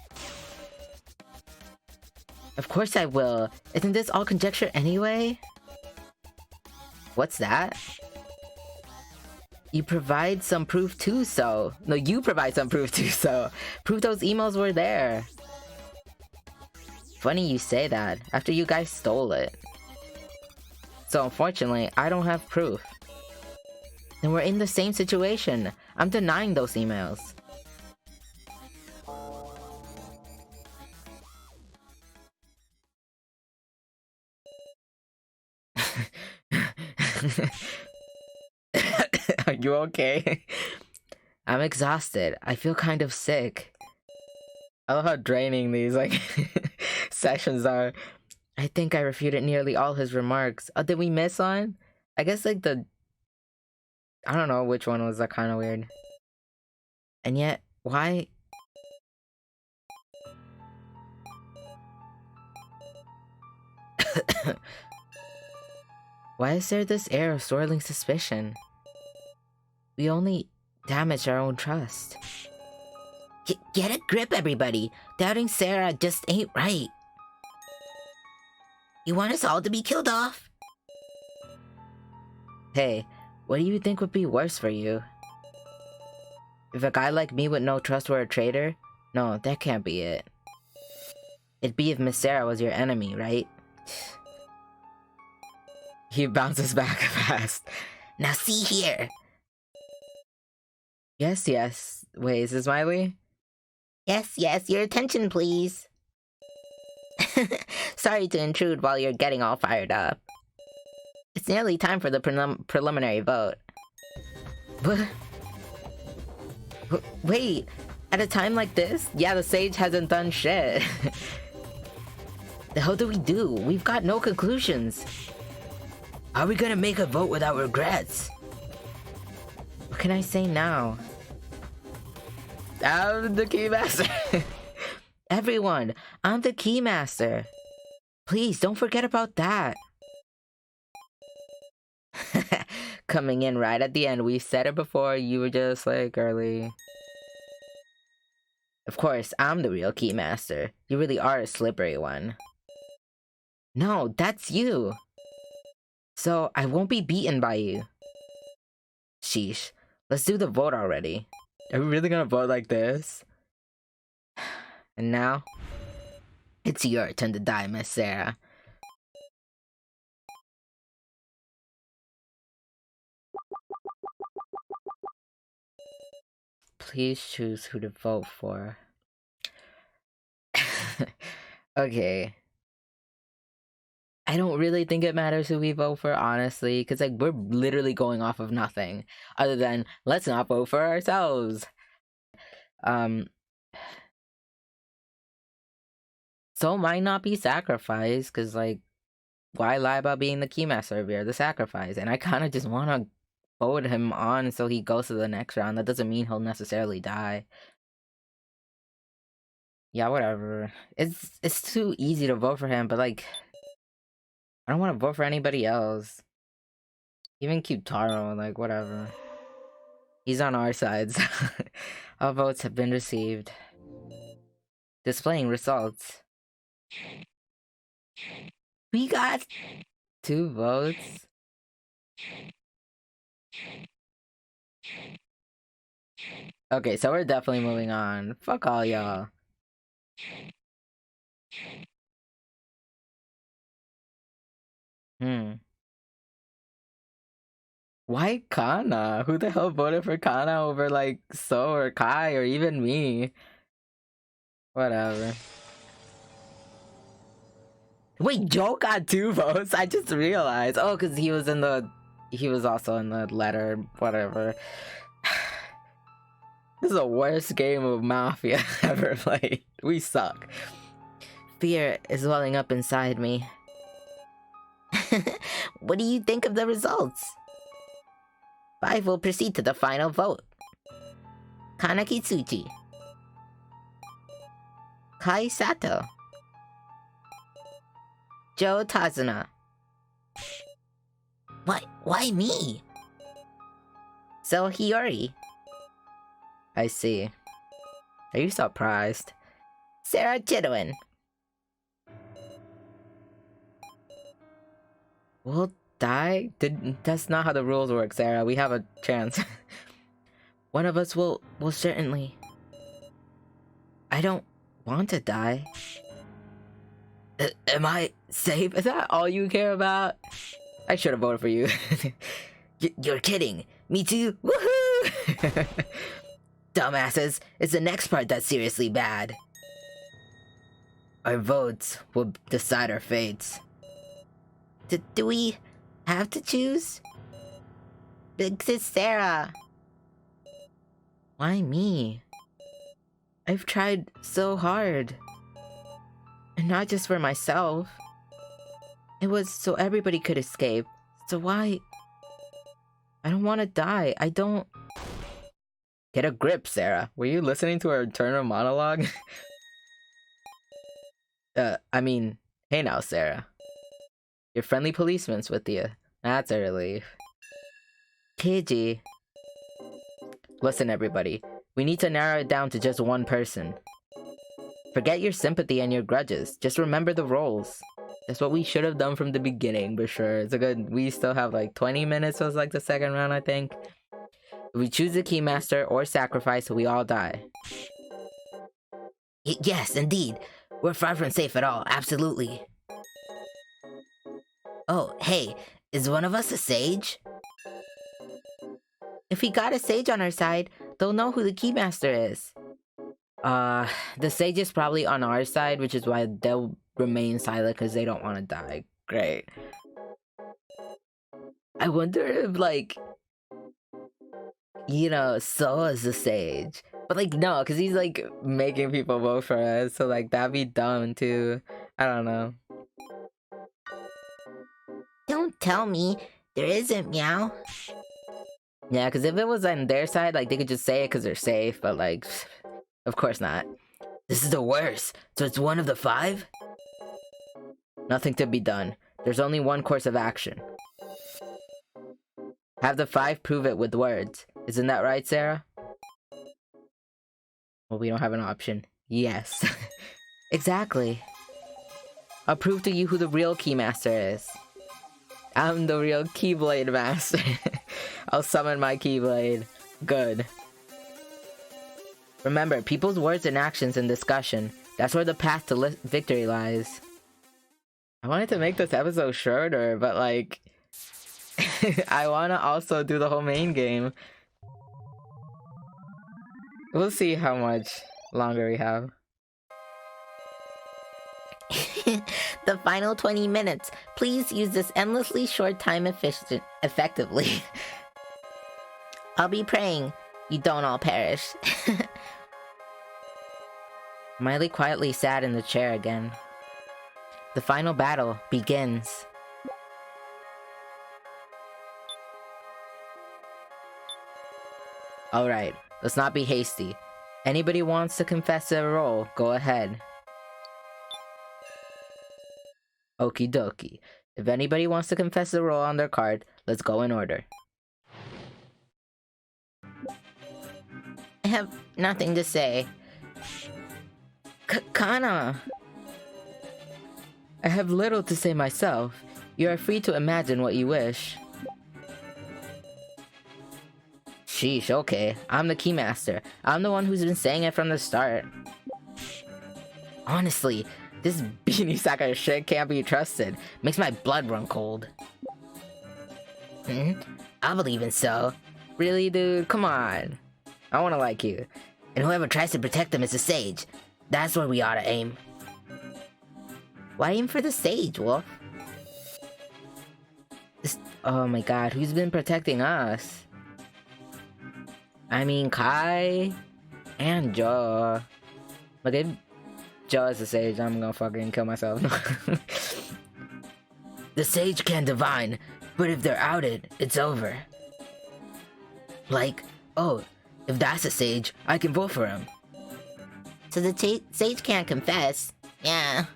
[SPEAKER 1] Of course I will. Isn't this all conjecture anyway? What's that? You provide some proof too, so... No, you provide some proof too, so... Proof those emails were there. Funny you say that, after you guys stole it. So unfortunately, I don't have proof. Then we're in the same situation. I'm denying those emails. Are you okay? I'm exhausted. I feel kind of sick. I love how draining these like sessions are. I think I refuted nearly all his remarks. Oh, did we miss one? I guess like the... I don't know which one was kind of weird. And yet, why... Why is there this air of swirling suspicion? We only damage our own trust.
[SPEAKER 2] Get a grip, everybody. Doubting Sarah just ain't right. You want us all to be killed off?
[SPEAKER 1] Hey, what do you think would be worse for you? If a guy like me with no trust were a traitor, No, that can't be it. It'd be if Miss Sarah was your enemy, right? He bounces back fast.
[SPEAKER 2] Now see here.
[SPEAKER 1] Yes, yes. Wait, is this Smiley?
[SPEAKER 2] Yes, yes, your attention, please. Sorry to intrude while you're getting all fired up. It's nearly time for the preliminary vote.
[SPEAKER 1] What? Wait, at a time like this? Yeah, the sage hasn't done shit. The hell do we do? We've got no conclusions. How are we gonna make a vote without regrets? What can I say now? I'm the Keymaster. Everyone, I'm the Keymaster. Please, don't forget about that. Coming in right at the end. We said it before, you were just like early. Of course, I'm the real Keymaster. You really are a slippery one. No, that's you. So, I won't be beaten by you. Sheesh. Let's do the vote already. Are we really gonna vote like this? And now, it's your turn to die, Miss Sarah. Please choose who to vote for. Okay. I don't really think it matters who we vote for, honestly, because like we're literally going off of nothing other than let's not vote for ourselves. Soul might not be sacrificed because like why lie about being the Keymaster if you're the sacrifice? And I kind of just want to vote him on so he goes to the next round. That doesn't mean he'll necessarily die. Yeah, whatever. It's too easy to vote for him, but like I don't want to vote for anybody else. Even Taro, like, whatever. He's on our sides. All votes have been received. Displaying results. We got 2 votes. Okay, so we're definitely moving on. Fuck all y'all. Why Kana? Who the hell voted for Kana over like So or Kai or even me? Whatever. Wait, Joe got 2 votes? I just realized. Oh, because he was also in the letter, whatever. This is the worst game of Mafia ever played. We suck. Fear is welling up inside me.
[SPEAKER 2] What do you think of the results? 5 will proceed to the final vote. Kanaki Tsuchi. Kai Sato. Joe Tazuna. Why me? So Hiyori.
[SPEAKER 1] I see. Are you surprised?
[SPEAKER 2] Sarah Chidowin.
[SPEAKER 1] We'll die? That's not how the rules work, Sarah. We have a chance. One of us will certainly. I don't want to die. Am I safe? Is that all you care about? I should have voted for you.
[SPEAKER 2] You're kidding. Me too. Woohoo! Dumbasses, it's the next part that's seriously bad.
[SPEAKER 1] Our votes will decide our fates.
[SPEAKER 2] Do we have to choose? It's Sarah.
[SPEAKER 1] Why me? I've tried so hard. And not just for myself. It was so everybody could escape. So why? I don't want to die. I don't... Get a grip, Sarah. Were you listening to our internal monologue? I mean, hey now, Sarah. Your friendly policeman's with you. That's a relief. Keiji. Listen, everybody. We need to narrow it down to just one person. Forget your sympathy and your grudges. Just remember the roles. That's what we should have done from the beginning, for sure. It's a good... We still have like 20 minutes was like the second round, I think. If we choose the Keymaster or sacrifice, we all die.
[SPEAKER 2] Yes, indeed. We're far from safe at all, absolutely. Oh, hey, is one of us a sage?
[SPEAKER 1] If we got a sage on our side, they'll know who the Keymaster is. The sage is probably on our side, which is why they'll remain silent because they don't want to die. Great. I wonder if, like, you know, Sou is the sage. But, like, no, because he's, like, making people vote for us. So, like, that'd be dumb, too. I don't know.
[SPEAKER 2] Don't tell me. There isn't, Meow.
[SPEAKER 1] Yeah, because if it was on their side, like, they could just say it because they're safe. But, like, of course not.
[SPEAKER 2] This is the worst. So it's one of the 5?
[SPEAKER 1] Nothing to be done. There's only one course of action. Have the 5 prove it with words. Isn't that right, Sarah? Well, we don't have an option. Yes. Exactly. I'll prove to you who the real Keymaster is. I'm the real Keyblade Master. I'll summon my Keyblade. Good. Remember, people's words and actions in discussion. That's where the path to victory lies. I wanted to make this episode shorter, but like... I want to also do the whole main game. We'll see how much longer we have.
[SPEAKER 2] The final 20 minutes. Please use this endlessly short time effectively. I'll be praying you don't all perish.
[SPEAKER 1] Miley quietly sat in the chair again. The final battle begins. Alright, let's not be hasty. Anybody wants to confess their role, go ahead. Okie dokie. If anybody wants to confess the role on their card, let's go in order.
[SPEAKER 2] I have nothing to say.
[SPEAKER 1] Kana! I have little to say myself. You are free to imagine what you wish. Sheesh, okay. I'm the Keymaster. I'm the one who's been saying it from the start. Honestly, this beanie sack of shit can't be trusted. Makes my blood run cold.
[SPEAKER 2] I believe in so.
[SPEAKER 1] Really, dude? Come on. I wanna like you.
[SPEAKER 2] And whoever tries to protect them is a sage. That's where we ought to aim. Why aim for the sage, Wolf?
[SPEAKER 1] Oh my god, who's been protecting us? I mean, Kai and Joe. But if Joe is the sage, I'm gonna fucking kill myself.
[SPEAKER 2] The sage can divine, but if they're outed, it's over. Like, oh, if that's a sage, I can vote for him. So the sage can't confess. Yeah.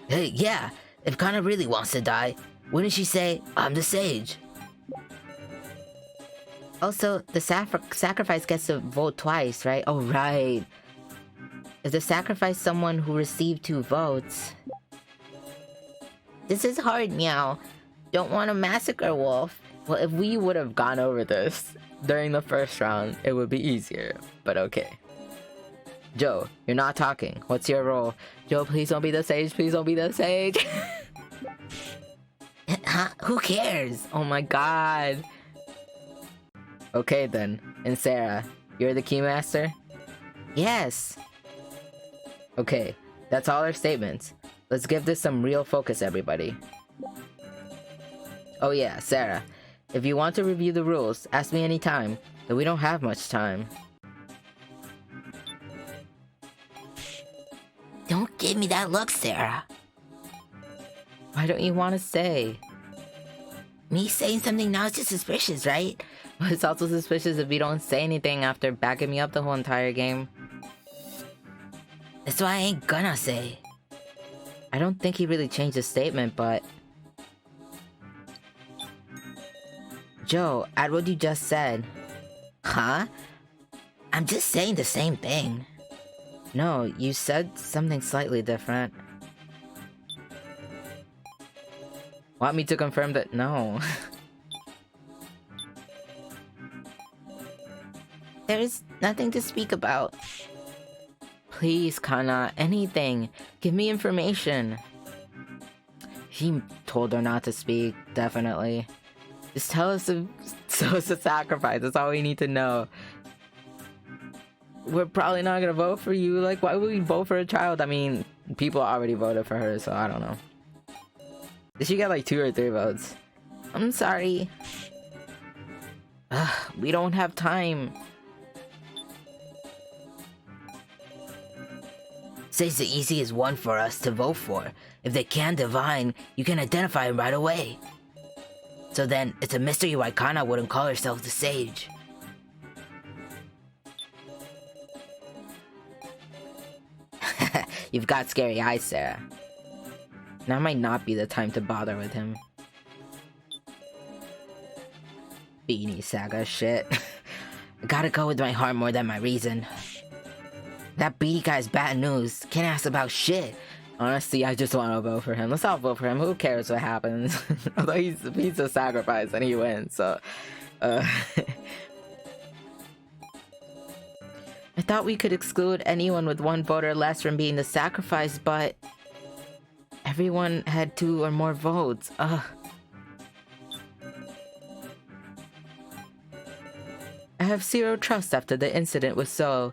[SPEAKER 2] Hey, yeah, if Kana really wants to die, wouldn't she say, I'm the sage?
[SPEAKER 1] Also, the sacrifice gets to vote twice, right? Oh, right. If the sacrifice someone who received 2 votes...
[SPEAKER 2] This is hard, Meow. Don't want to massacre Wolf.
[SPEAKER 1] Well, if we would have gone over this during the first round, it would be easier. But okay. Joe, you're not talking. What's your role? Joe, please don't be the sage. Please don't be the sage.
[SPEAKER 2] Huh? Who cares?
[SPEAKER 1] Oh my god. Okay then. And Sarah, you're the Keymaster?
[SPEAKER 2] Yes.
[SPEAKER 1] Okay, that's all our statements. Let's give this some real focus, everybody. Oh yeah, Sarah. If you want to review the rules, ask me anytime, though we don't have much time.
[SPEAKER 2] Don't give me that look, Sarah.
[SPEAKER 1] Why don't you want to say?
[SPEAKER 2] Me saying something now is just suspicious, right?
[SPEAKER 1] But it's also suspicious if you don't say anything after backing me up the whole entire game.
[SPEAKER 2] That's why I ain't gonna say.
[SPEAKER 1] I don't think he really changed his statement, but... Joe, add what you just said.
[SPEAKER 2] Huh? I'm just saying the same thing.
[SPEAKER 1] No, you said something slightly different. Want me to confirm that? No.
[SPEAKER 2] There's nothing to speak about.
[SPEAKER 1] Please, Kana, anything. Give me information. He told her not to speak, definitely. Just tell us to sacrifice. That's all we need to know. We're probably not gonna vote for you. Like, why would we vote for a child? I mean, people already voted for her, so I don't know. Did she get like 2 or 3 votes?
[SPEAKER 2] I'm sorry.
[SPEAKER 1] Ugh, we don't have time.
[SPEAKER 2] Say's the easiest one for us to vote for. If they can divine, you can identify him right away. So then, it's a mystery why Kana wouldn't call herself the Sage.
[SPEAKER 1] You've got scary eyes, Sarah. Now might not be the time to bother with him. Beanie Saga shit.
[SPEAKER 2] I gotta go with my heart more than my reason. That Beanie guy's bad news. Can't ask about shit.
[SPEAKER 1] Honestly, I just want to vote for him. Let's all vote for him. Who cares what happens? Although he's a sacrifice and he wins, so... I thought we could exclude anyone with 1 vote or less from being the sacrifice, but... everyone had 2 or more votes. Ugh. I have 0 trust after the incident with So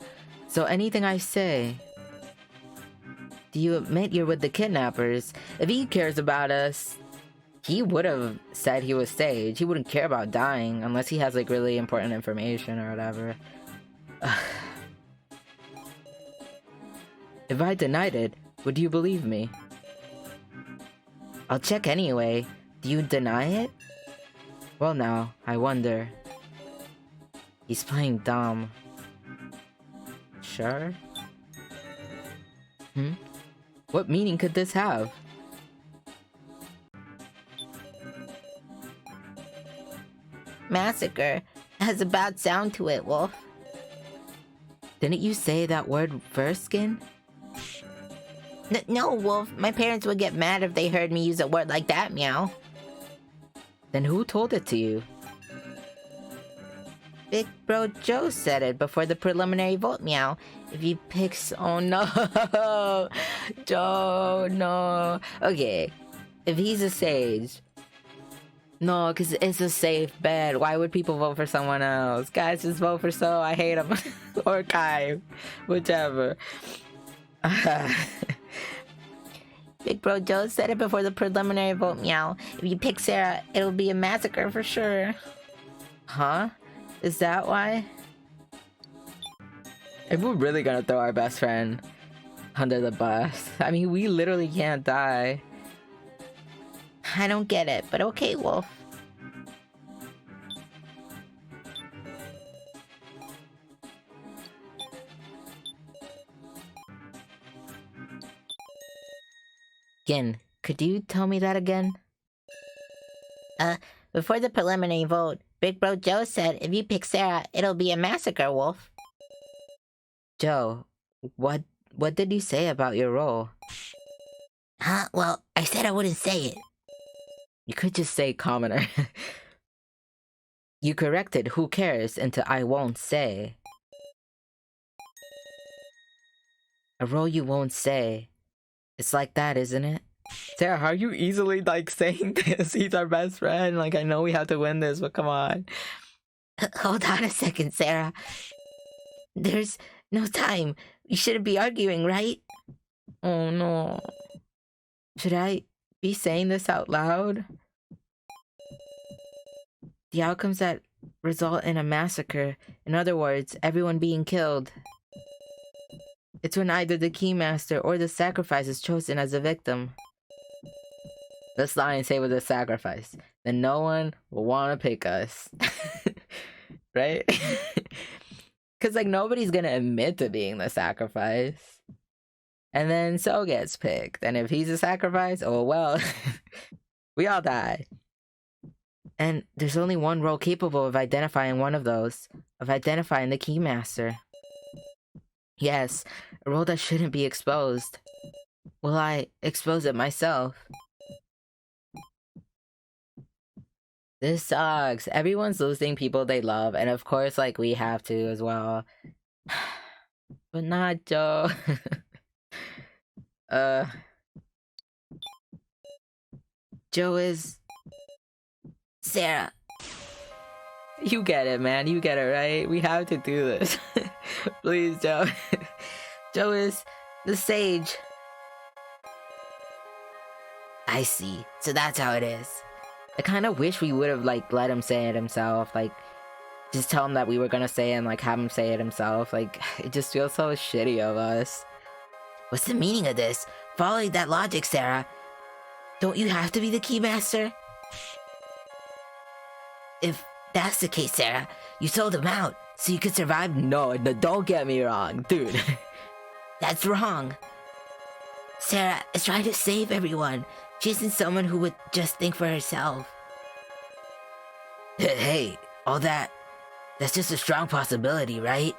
[SPEAKER 1] anything I say... Do you admit you're with the kidnappers? If he cares about us, he would have said he was Sage. He wouldn't care about dying unless he has like really important information or whatever. If I denied it, would you believe me? I'll check anyway. Do you deny it? Well now, I wonder. He's playing dumb. Sure? What meaning could this have?
[SPEAKER 2] Massacre has a bad sound to it, Wolf.
[SPEAKER 1] Didn't you say that word first, Skin?
[SPEAKER 2] No, Wolf. My parents would get mad if they heard me use a word like that, meow.
[SPEAKER 1] Then who told it to you?
[SPEAKER 2] Big Bro Joe said it before the preliminary vote, meow. If you pick...
[SPEAKER 1] Oh no! Joe, no. Okay, if he's a Sage... No, because it's a safe bet. Why would people vote for someone else? Guys, just vote for So. I hate him. Or Kai. Whichever.
[SPEAKER 2] Big Bro Joe said it before the preliminary vote, meow. If you pick Sarah, it'll be a massacre for sure.
[SPEAKER 1] Huh? Is that why? If we're really gonna throw our best friend under the bus, I mean, we literally can't die.
[SPEAKER 2] I don't get it, but okay, Wolf.
[SPEAKER 1] Gin, could you tell me that again?
[SPEAKER 2] Before the preliminary vote, Big Bro Joe said if you pick Sarah, it'll be a massacre, Wolf.
[SPEAKER 1] Joe, what did you say about your role?
[SPEAKER 2] Huh? Well, I said I wouldn't say it.
[SPEAKER 1] You could just say commoner. You corrected who cares into I won't say. A role you won't say. It's like that, isn't it? Sarah, how are you easily like saying this? He's our best friend. Like, I know we have to win this, but come on.
[SPEAKER 2] Hold on a second, Sarah. There's no time. We shouldn't be arguing, right?
[SPEAKER 1] Oh no. Should I be saying this out loud? The outcomes that result in a massacre. In other words, everyone being killed. It's when either the Keymaster or the sacrifice is chosen as a victim. Let's lie and say we're the sacrifice. Then no one will want to pick us. Right? Because, like, nobody's gonna admit to being the sacrifice. And then So gets picked. And if he's a sacrifice, oh well. We all die. And there's only one role capable of identifying one of those. Of identifying the Keymaster. Yes, a role that shouldn't be exposed. Will I expose it myself? This sucks. Everyone's losing people they love, and of course, like, we have to as well. But not Joe. uh... Joe is...
[SPEAKER 2] Sarah.
[SPEAKER 1] You get it, man. You get it, right? We have to do this. Please, Joe. Joe is the sage.
[SPEAKER 2] I see. So that's how it is.
[SPEAKER 1] I kind of wish we would have, like, let him say it himself. Like, just tell him that we were gonna say it and, like, have him say it himself. Like, it just feels so shitty of us.
[SPEAKER 2] What's the meaning of this? Following that logic, Sarah. Don't you have to be the Keymaster? If that's the case, Sarah, you sold him out so you could survive.
[SPEAKER 1] No, don't get me wrong, dude.
[SPEAKER 2] That's wrong. Sarah is trying to save everyone. She isn't someone who would just think for herself. Hey, all that's just a strong possibility, right?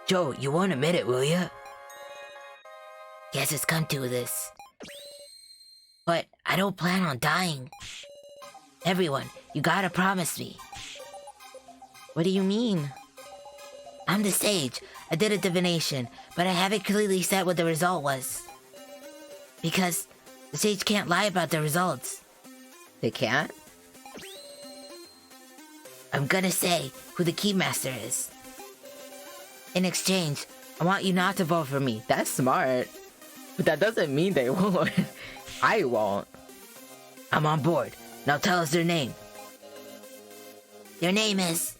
[SPEAKER 2] Joe, you won't admit it, will ya? Guess it's come to this. But I don't plan on dying. Everyone, you gotta promise me.
[SPEAKER 1] What do you mean?
[SPEAKER 2] I'm the sage. I did a divination, but I haven't clearly said what the result was. Because the sage can't lie about the results.
[SPEAKER 1] They can't?
[SPEAKER 2] I'm gonna say who the Keymaster is. In exchange, I want you not to vote for me.
[SPEAKER 1] That's smart. But that doesn't mean they won't. I won't.
[SPEAKER 2] I'm on board. Now tell us their name. Their name is...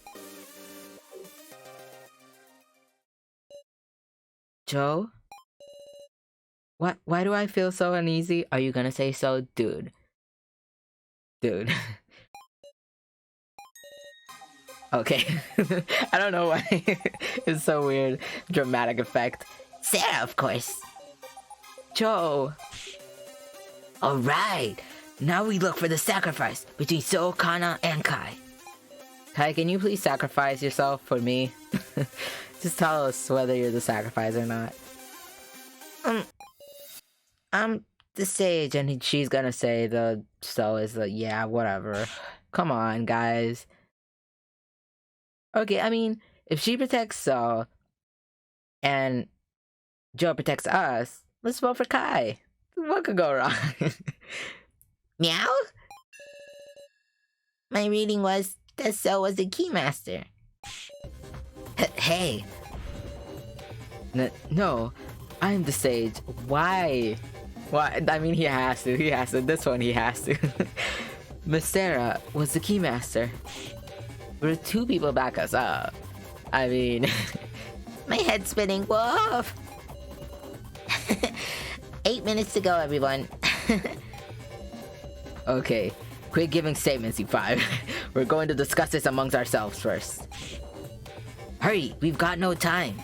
[SPEAKER 1] Joe? What? Why do I feel so uneasy? Are you gonna say so? Dude. Dude. Okay. I don't know why. It's so weird. Dramatic effect.
[SPEAKER 2] Sarah, of course.
[SPEAKER 1] Joe.
[SPEAKER 2] Alright. Now we look for the sacrifice between Sou, Kana, and Kai.
[SPEAKER 1] Kai, can you please sacrifice yourself for me? Just tell us whether you're the sacrifice or not. I'm the sage, and she's gonna say the Sou is the yeah, whatever. Come on, guys. Okay, I mean, if she protects Sou and Joe protects us, let's vote for Kai. What could go wrong?
[SPEAKER 2] Meow? My reading was that Sou was the Keymaster. Hey.
[SPEAKER 1] No, I'm the sage. Why? Why? I mean, he has to. He has to. This one, he has to. Miss Sarah was the Keymaster. Where 2 people back us up. I mean...
[SPEAKER 2] My head's spinning. Whoa! 8 minutes to go, everyone.
[SPEAKER 1] Okay, quit giving statements, you 5. We're going to discuss this amongst ourselves first.
[SPEAKER 2] Hurry, we've got no time.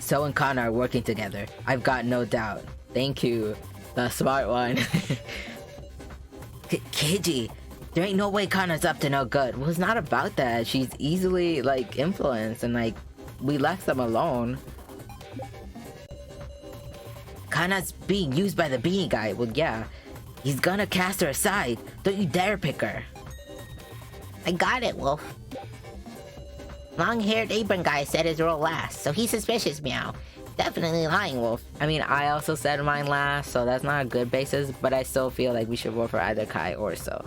[SPEAKER 1] Sou and Kana are working together. I've got no doubt. Thank you. The smart one.
[SPEAKER 2] Keiji, there ain't no way Kana's up to no good.
[SPEAKER 1] Well, it's not about that. She's easily, like, influenced, and, like, we left them alone.
[SPEAKER 2] Kana's being used by the beanie guy. Well, yeah. He's gonna cast her aside. Don't you dare pick her. I got it, Wolf. Long-haired apron guy said his role last, so he's suspicious, Meow. Definitely lying, Wolf.
[SPEAKER 1] I mean, I also said mine last, so that's not a good basis, but I still feel like we should vote for either Kai or Sou.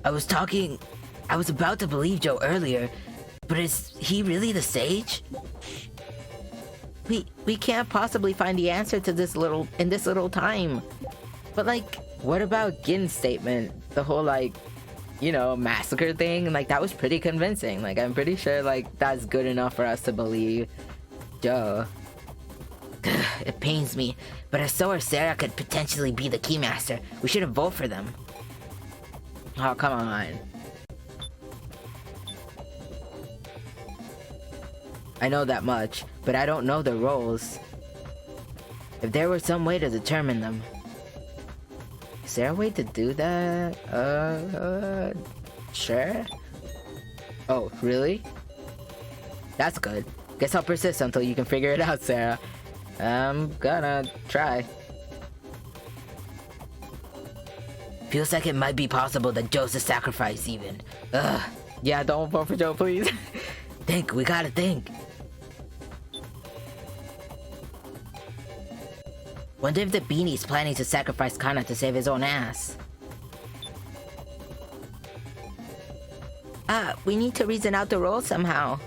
[SPEAKER 2] I was about to believe Joe earlier, but is he really the sage?
[SPEAKER 1] We can't possibly find the answer to this in this little time. But, like, what about Gin's statement? The whole, like, you know, massacre thing? Like, that was pretty convincing. Like, I'm pretty sure, like, that's good enough for us to believe Joe.
[SPEAKER 2] It pains me, but if Sou or Sarah could potentially be the Keymaster, we should have voted for them.
[SPEAKER 1] Oh, come on. I know that much, but I don't know their roles. If there were some way to determine them. Is there a way to do that? Sure? Oh, really? That's good. Guess I'll persist until you can figure it out, Sarah. I'm gonna try. Feels like it might be possible that Joe's a sacrifice even. Ugh. Yeah, don't vote for Joe, please. We gotta think. Wonder if the beanie's planning to sacrifice Kana to save his own ass.
[SPEAKER 2] We need to reason out the roles somehow.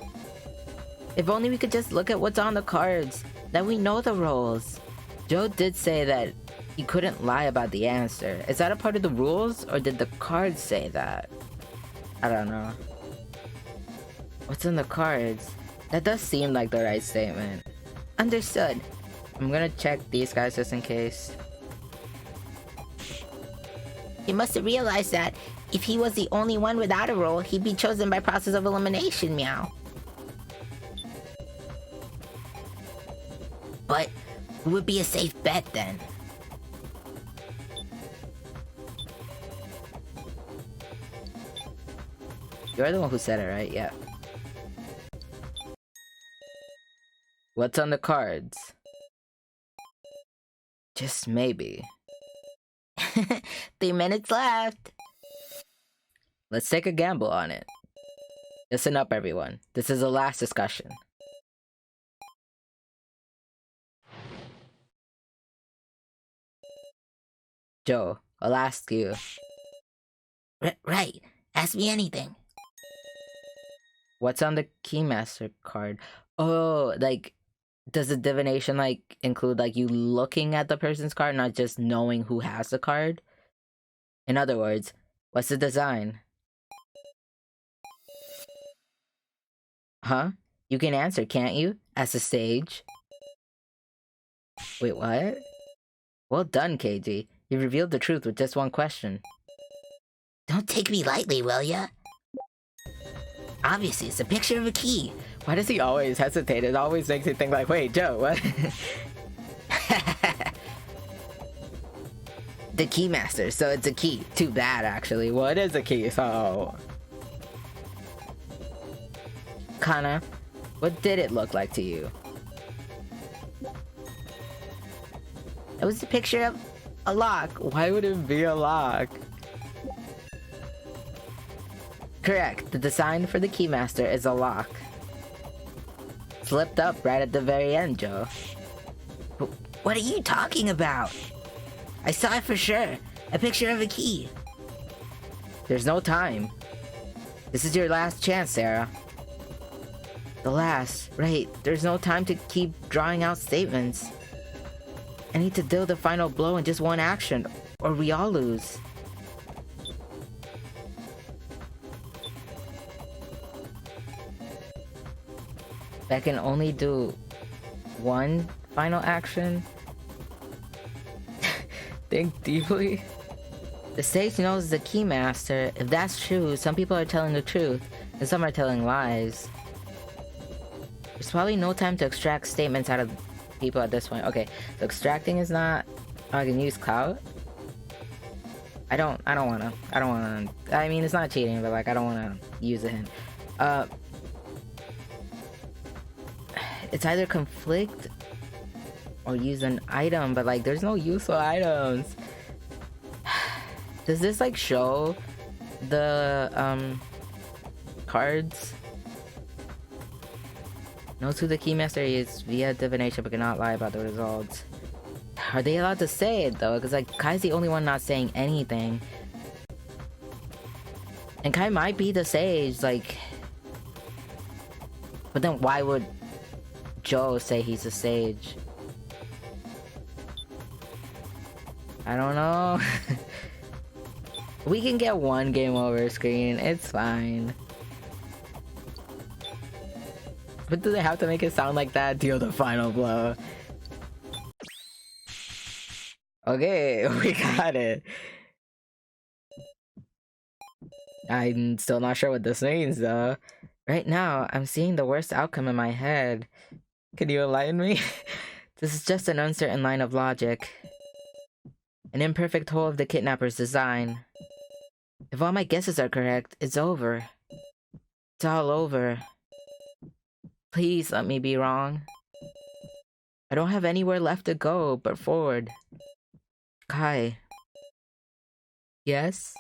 [SPEAKER 2] If only we could just look at what's on the cards. Then we know the roles.
[SPEAKER 1] Joe did say that he couldn't lie about the answer. Is that a part of the rules, or did the cards say that? I don't know. What's in the cards? That does seem like the right statement.
[SPEAKER 2] Understood.
[SPEAKER 1] I'm gonna check these guys just in case.
[SPEAKER 2] He must have realized that if he was the only one without a role, he'd be chosen by process of elimination, meow. But who would be a safe bet then?
[SPEAKER 1] You're the one who said it, right? Yeah. What's on the cards? Just maybe.
[SPEAKER 2] 3 minutes left.
[SPEAKER 1] Let's take a gamble on it. Listen up, everyone. This is the last discussion. Joe, I'll ask you.
[SPEAKER 2] Right. Ask me anything.
[SPEAKER 1] What's on the Keymaster card? Oh, like, does the divination, like, include, like, you looking at the person's card, not just knowing who has the card? In other words, what's the design? Huh? You can answer, can't you? As a stage? Wait, what? Well done, KG. You revealed the truth with just one question.
[SPEAKER 2] Don't take me lightly, will ya? Obviously, it's a picture of a key.
[SPEAKER 1] Why does he always hesitate? It always makes me think like, wait, Joe, what? The Keymaster, so it's a key. Too bad, actually. Well, it is a key, so... Kana, what did it look like to you?
[SPEAKER 2] It was a picture of a lock.
[SPEAKER 1] Why would it be a lock? Correct. The design for the Keymaster is a lock. Slipped up right at the very end, Joe.
[SPEAKER 2] What are you talking about? I saw it for sure. A picture of a key.
[SPEAKER 1] There's no time. This is your last chance, Sarah. The last. Right. There's no time to keep drawing out statements. I need to deal the final blow in just one action, or we all lose. I can only do one final action? Think deeply. The stage knows the Keymaster. If that's true, some people are telling the truth, and some are telling lies. There's probably no time to extract statements out of people at this point. Okay, so extracting is not... I can use clout? I don't wanna. I mean, it's not cheating, but like, I don't wanna use a hint. It's either conflict or use an item, but like there's no useful items. Does this like show the cards? Knows who the Keymaster is via divination but cannot lie about the results. Are they allowed to say it though? Because like Kai's the only one not saying anything. And Kai might be the sage, like... But then why would Joe say he's a sage? I don't know. We can get one game over screen, it's fine. But do they have to make it sound like that? Deal the final blow. Okay, we got it. I'm still not sure what this means though. Right now, I'm seeing the worst outcome in my head. Can you enlighten me? This is just an uncertain line of logic. An imperfect whole of the kidnapper's design. If all my guesses are correct, it's over. It's all over. Please let me be wrong. I don't have anywhere left to go but forward. Kai. Yes?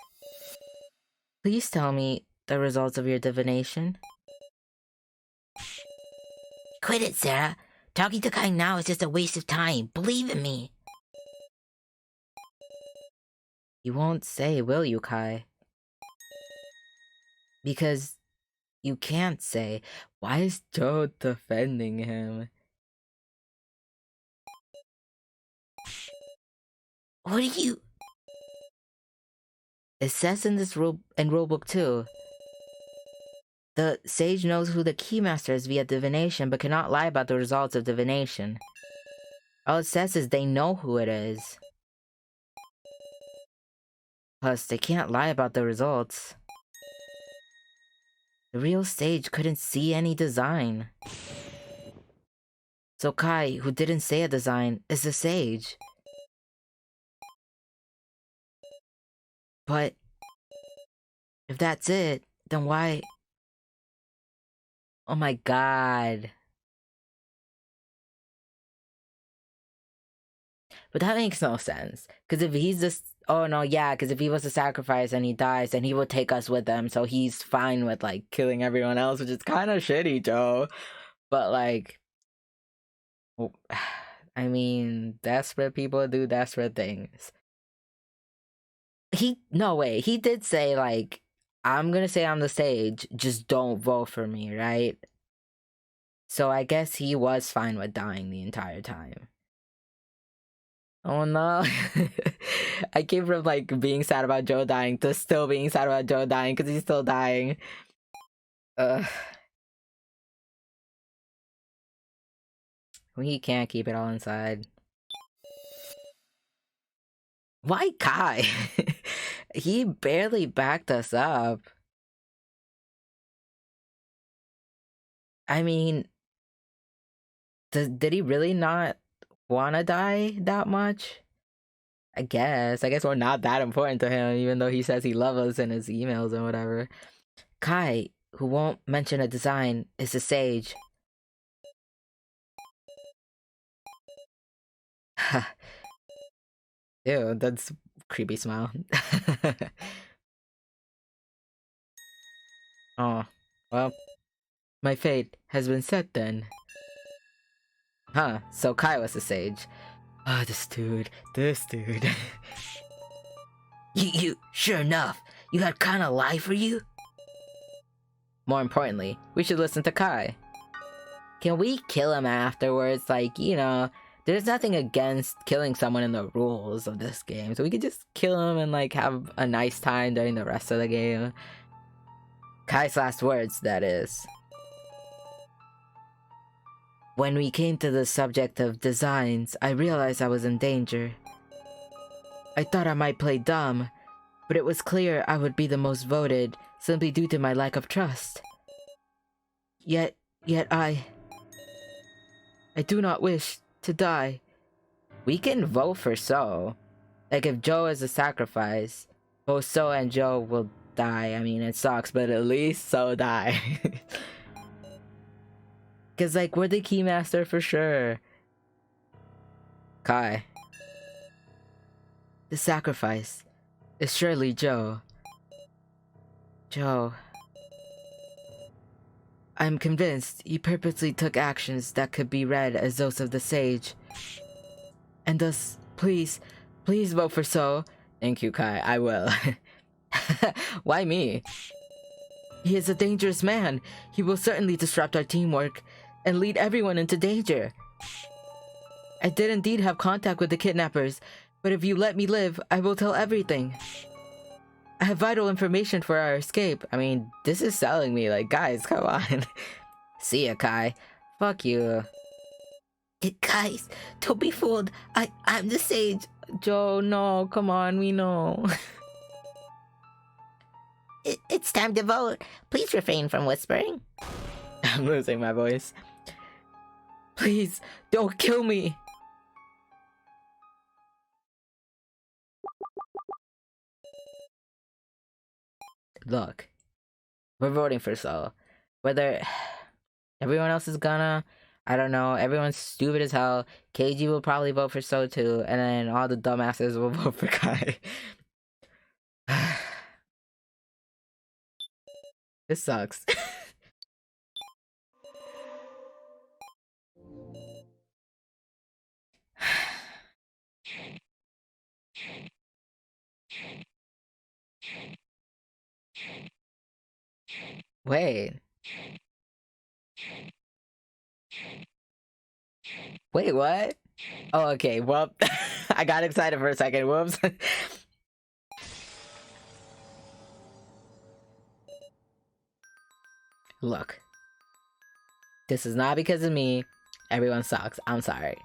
[SPEAKER 1] Please tell me the results of your divination.
[SPEAKER 2] Quit it, Sarah. Talking to Kai now is just a waste of time. Believe in me.
[SPEAKER 1] You won't say, will you, Kai? Because you can't say. Why is Joe defending him?
[SPEAKER 2] What are you...
[SPEAKER 1] It says in this rulebook too. The sage knows who the Keymaster is via divination, but cannot lie about the results of divination. All it says is they know who it is. Plus, they can't lie about the results. The real sage couldn't see any design. So Kai, who didn't say a design, is the sage. But if that's it, then why... Oh my god. But that makes no sense. Because if he's just... Oh no, yeah, because if he was a sacrifice and he dies, then he will take us with him. So he's fine with, like, killing everyone else, which is kind of shitty, Joe. But, like... I mean, desperate people do desperate things. No way, he did say, like, I'm gonna say I'm the sage, just don't vote for me, right? So I guess he was fine with dying the entire time. Oh no. I came from, like, being sad about Joe dying to still being sad about Joe dying because he's still dying. He can't keep it all inside. Why Kai? He barely backed us up. I mean, did he really not want to die that much? I guess we're not that important to him, even though he says he loves us in his emails and whatever. Kai, who won't mention a design, is a sage. Ew, that's creepy smile. Oh, well, my fate has been set then. Huh, so Kai was the sage. Ah, this dude.
[SPEAKER 2] You, sure enough, you had kinda lie for you?
[SPEAKER 1] More importantly, we should listen to Kai. Can we kill him afterwards? Like, you know, there's nothing against killing someone in the rules of this game, so we could just kill him and, like, have a nice time during the rest of the game. Kai's last words, that is. When we came to the subject of designs, I realized I was in danger. I thought I might play dumb, but it was clear I would be the most voted simply due to my lack of trust. Yet I do not wish to die. We can vote for Sou. Like, if Joe is a sacrifice, both Sou and Joe will die. I mean, it sucks, but at least Sou die. Cause, like, we're the Keymaster for sure. Kai. The sacrifice is surely Joe. Joe. I'm convinced he purposely took actions that could be read as those of the sage. And thus, please vote for Sou. Thank you, Kai, I will. Why me? He is a dangerous man. He will certainly disrupt our teamwork and lead everyone into danger. I did indeed have contact with the kidnappers, but if you let me live, I will tell everything. I have vital information for our escape. I mean, this is selling me, like, guys, come on. See ya, Kai. Fuck you.
[SPEAKER 2] Guys, don't be fooled. I'm the sage.
[SPEAKER 1] Joe, no, come on, we know.
[SPEAKER 2] It's time to vote. Please refrain from whispering.
[SPEAKER 1] I'm losing my voice. Please, don't kill me. Look, we're voting for Sou. Whether everyone else is gonna, I don't know. Everyone's stupid as hell. KG will probably vote for Sou too, and then all the dumbasses will vote for Kai. This sucks. Wait. Wait, what? Oh, okay. Well, I got excited for a second. Whoops. Look. This is not because of me. Everyone sucks. I'm sorry.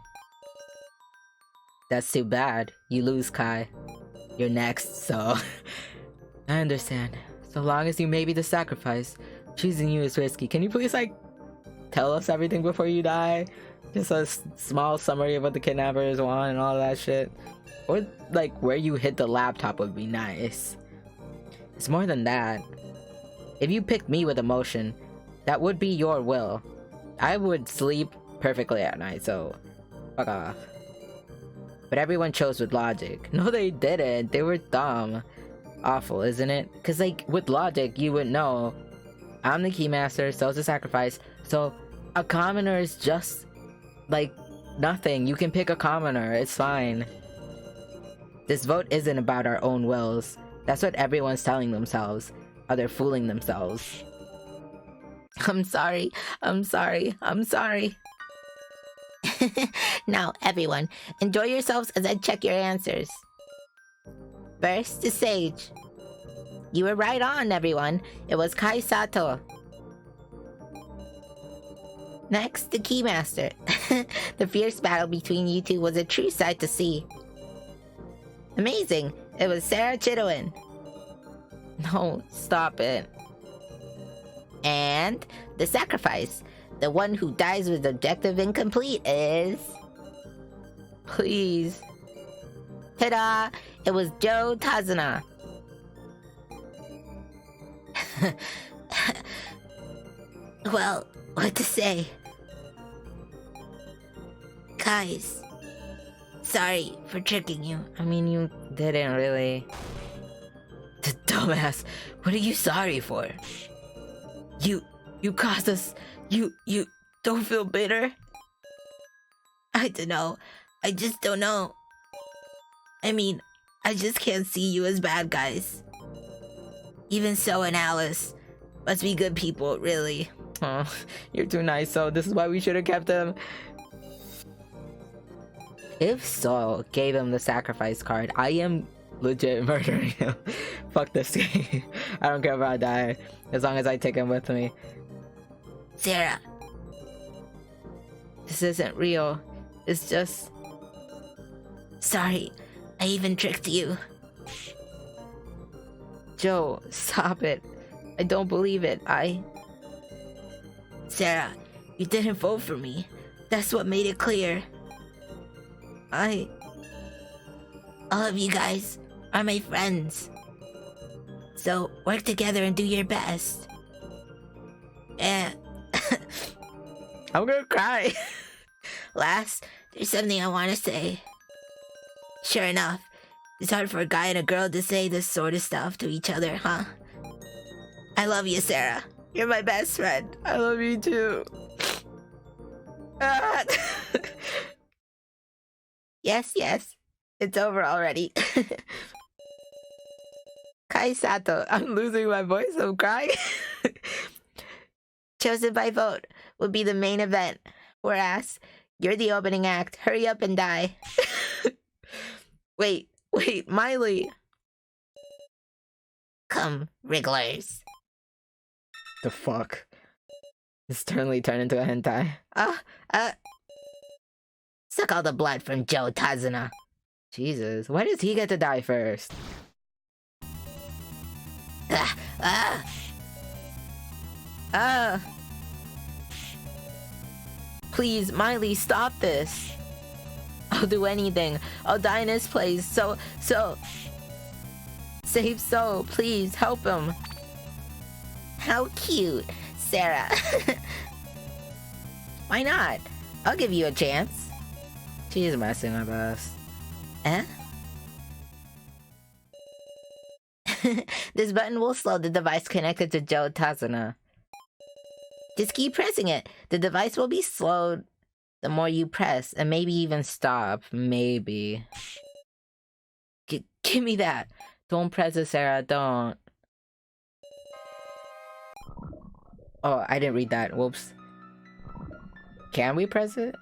[SPEAKER 1] That's too bad. You lose, Kai. You're next, so... I understand. So long as you may be the sacrifice, choosing you is risky. Can you please, like, tell us everything before you die? Just a small summary of what the kidnappers want and all that shit. Or, like, where you hid the laptop would be nice. It's more than that. If you picked me with emotion, that would be your will. I would sleep perfectly at night, so fuck off. But everyone chose with logic. No, they didn't. They were dumb. Awful, isn't it? Because, like, with logic, you would know I'm the Keymaster, so's the sacrifice, so a commoner is just, like, nothing. You can pick a commoner. It's fine. This vote isn't about our own wills. That's what everyone's telling themselves. Or they're fooling themselves. I'm sorry. I'm sorry. I'm sorry.
[SPEAKER 2] Now, everyone, enjoy yourselves as I check your answers. First, the Sage. You were right on, everyone. It was Kai Sato. Next, the Keymaster. The fierce battle between you two was a true sight to see. Amazing. It was Sarah Chidowin.
[SPEAKER 1] No, stop it.
[SPEAKER 2] And the sacrifice. The one who dies with objective incomplete is...
[SPEAKER 1] Please.
[SPEAKER 2] Ta-da! It was Joe Tazuna. Well, what to say? Guys, sorry for tricking you.
[SPEAKER 1] I mean, you didn't really. Dumbass, what are you sorry for? You caused us. You don't feel bitter?
[SPEAKER 2] I don't know. I just don't know. I mean, I just can't see you as bad guys. Even So and Alice must be good people, really.
[SPEAKER 1] Oh, you're too nice, so this is why we should have kept him. If So gave him the sacrifice card, I am legit murdering him. Fuck this game. I don't care if I die, as long as I take him with me.
[SPEAKER 2] Sarah.
[SPEAKER 1] This isn't real. It's just...
[SPEAKER 2] Sorry, I even tricked you.
[SPEAKER 1] Joe, stop it. I don't believe it.
[SPEAKER 2] Sarah, you didn't vote for me. That's what made it clear. All of you guys are my friends. So work together and do your best. Yeah.
[SPEAKER 1] I'm gonna cry.
[SPEAKER 2] Last, there's something I want to say. Sure enough, it's hard for a guy and a girl to say this sort of stuff to each other, huh? I love you, Sarah. You're my best friend.
[SPEAKER 1] I love you too. Ah.
[SPEAKER 2] Yes, it's over already.
[SPEAKER 1] Kai Sato, I'm losing my voice. I'm crying.
[SPEAKER 2] Chosen by vote would be the main event, whereas you're the opening act. Hurry up and die.
[SPEAKER 1] Wait, Miley.
[SPEAKER 2] Come, wrigglers.
[SPEAKER 1] The fuck? This turned into a hentai.
[SPEAKER 2] Suck all the blood from Joe Tazuna.
[SPEAKER 1] Jesus, why does he get to die first? Please, Miley, stop this. I'll do anything. I'll die in his place. So... Save So, please, help him.
[SPEAKER 2] How cute, Sarah.
[SPEAKER 1] Why not? I'll give you a chance. She's messing with us.
[SPEAKER 2] Eh? This button will slow the device connected to Joe Tazuna. Just keep pressing it. The device will be slowed the more you press, and maybe even stop. Maybe. Give me that. Don't press it, Sarah. Don't. Oh, I didn't read that. Whoops. Can we press it?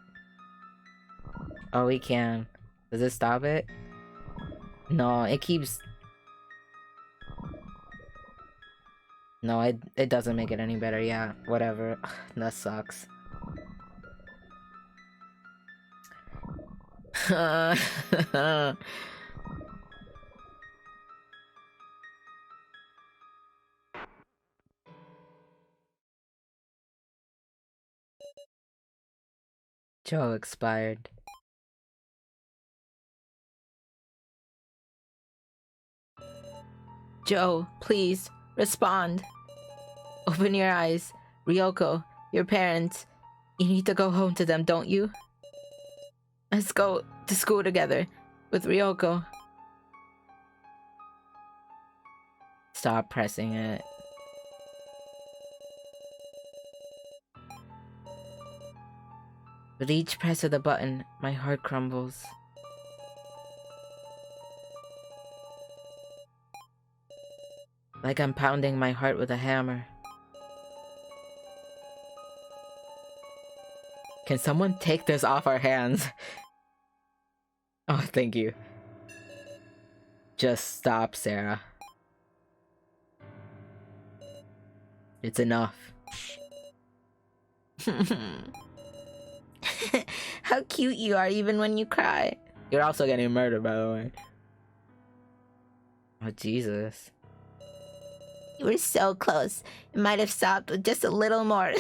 [SPEAKER 2] Oh, we can. Does it stop it? No, it keeps... No, it doesn't make it any better. Yeah, whatever. That sucks. Joe expired. Joe, please, respond. Open your eyes. Ryoko, your parents. You need to go home to them, don't you? Let's go to school together with Ryoko. Stop pressing it. With each press of the button, my heart crumbles. Like I'm pounding my heart with a hammer. Can someone take this off our hands? Oh, thank you. Just stop, Sarah. It's enough. How cute you are even when you cry. You're also getting murdered, by the way. Oh, Jesus. You were so close. It might have stopped with just a little more.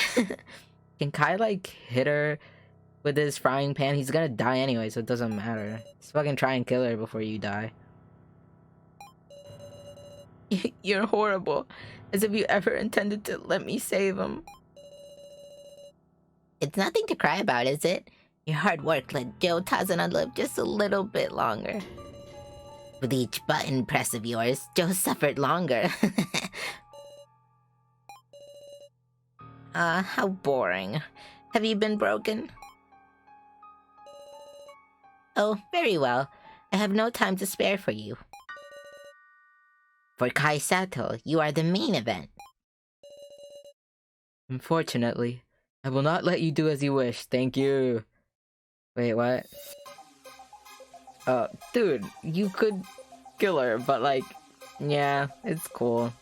[SPEAKER 2] Can Kai, like, hit her with his frying pan? He's gonna die anyway, so it doesn't matter. Just fucking try and kill her before you die. You're horrible. As if you ever intended to let me save him. It's nothing to cry about, is it? Your hard work let Joe Tazuna live just a little bit longer. With each button press of yours, Joe suffered longer. How boring. Have you been broken? Oh, very well. I have no time to spare for you. For Kai Sato, you are the main event. Unfortunately, I will not let you do as you wish, thank you. Wait, what? Dude, you could kill her, but like, yeah, it's cool.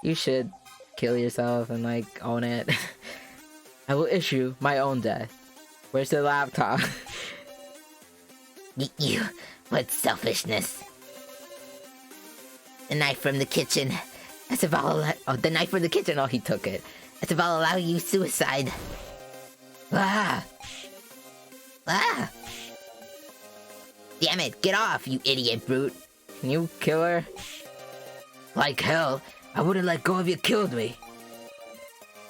[SPEAKER 2] You should kill yourself and like, own it. I will issue my own death. Where's the laptop? You, what selfishness. The knife from the kitchen. As if I'll let... Oh, the knife from the kitchen. Oh, he took it. As if I'll allow you suicide. Ah! Ah! Damn it, get off, you idiot brute. Can you kill her? Like hell. I wouldn't let go if you killed me.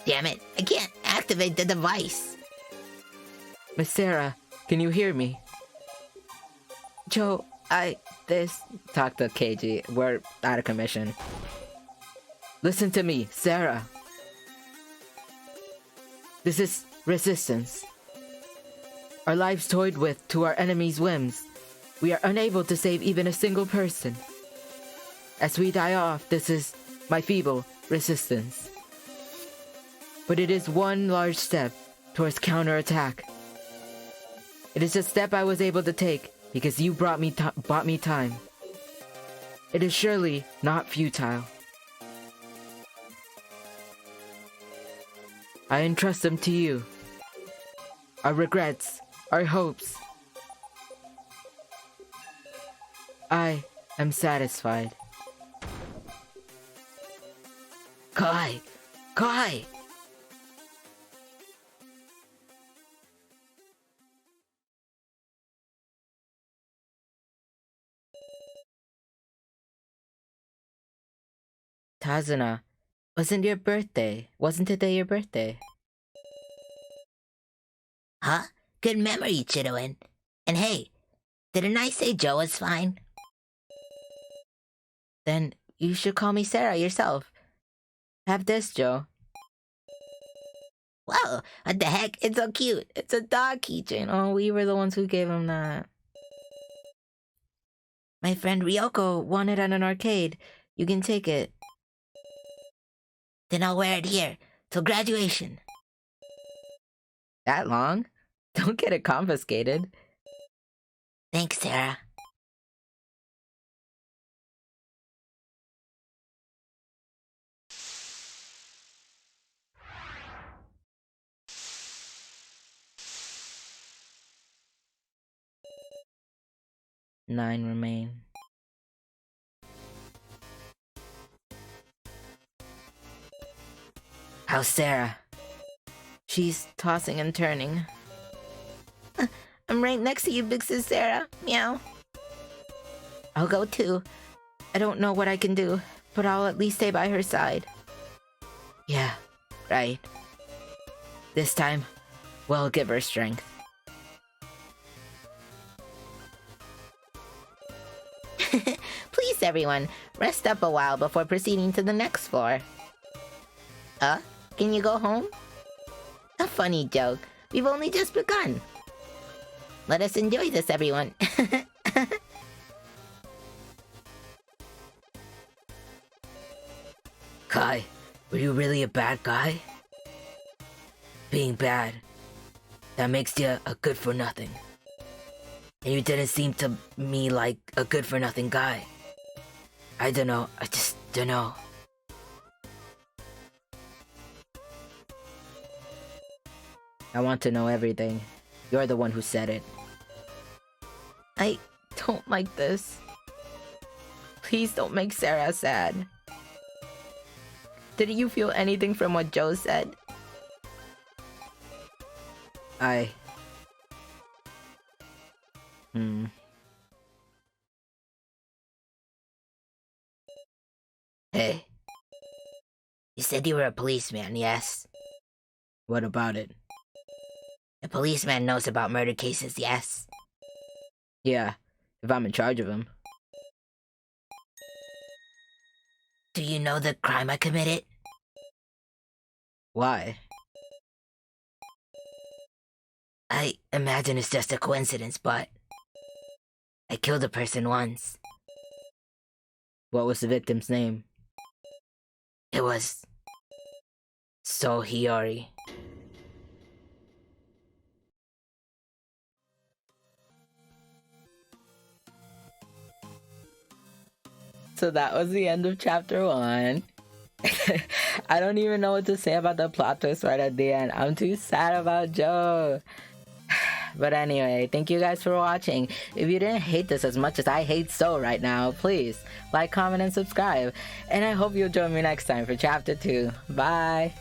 [SPEAKER 2] Damn it, I can't activate the device. Miss Sarah, can you hear me? Joe, Talk to KG. We're out of commission. Listen to me, Sarah. This is resistance. Our lives toyed with to our enemies' whims. We are unable to save even a single person. As we die off, this is my feeble resistance. But it is one large step towards counterattack. It is a step I was able to take because you bought me time. It is surely not futile. I entrust them to you. Our regrets, our hopes. I am satisfied. Kai! Kai! Tazuna, wasn't today your birthday? Huh? Good memory, Chidowin. And hey, didn't I say Joe was fine? Then
[SPEAKER 1] you should call me Sarah yourself. Have this, Joe.
[SPEAKER 2] Whoa, what the heck? It's so cute.
[SPEAKER 1] It's a dog keychain. Oh, we were the ones who gave him that. My friend Ryoko won it at an arcade. You can take it.
[SPEAKER 2] Then I'll wear it here till graduation.
[SPEAKER 1] That long? Don't get it confiscated.
[SPEAKER 2] Thanks, Sarah.
[SPEAKER 1] Nine remain. How's Sarah? She's tossing and turning.
[SPEAKER 2] I'm right next to you, Big Sis Sarah. Meow.
[SPEAKER 1] I'll go too. I don't know what I can do, but I'll at least stay by her side. Yeah, right. This time, we'll give her strength.
[SPEAKER 2] Please, everyone, rest up a while before proceeding to the next floor. Can you go home? A funny joke. We've only just begun. Let us enjoy this, everyone.
[SPEAKER 1] Kai, were you really a bad guy? Being bad, that makes you a good-for-nothing. And you didn't seem to me like a good-for-nothing guy. I don't know, I just don't know. I want to know everything. You're the one who said it. I don't like this. Please don't make Sarah sad. Did you feel anything from what Joe said?
[SPEAKER 2] Hey. You said you were a policeman, yes?
[SPEAKER 1] What about it?
[SPEAKER 2] A policeman knows about murder cases, yes?
[SPEAKER 1] Yeah, if I'm in charge of him.
[SPEAKER 2] Do you know the crime I committed?
[SPEAKER 1] Why?
[SPEAKER 2] I imagine it's just a coincidence, but I killed a person once.
[SPEAKER 1] What was the victim's name?
[SPEAKER 2] It was
[SPEAKER 1] So Hiyori. So that was the end of chapter 1. I don't even know what to say about the plot twist right at the end. I'm too sad about Joe. But anyway, thank you guys for watching. If you didn't hate this as much as I hate So right now, please like, comment, and subscribe. And I hope you'll join me next time for chapter 2. Bye!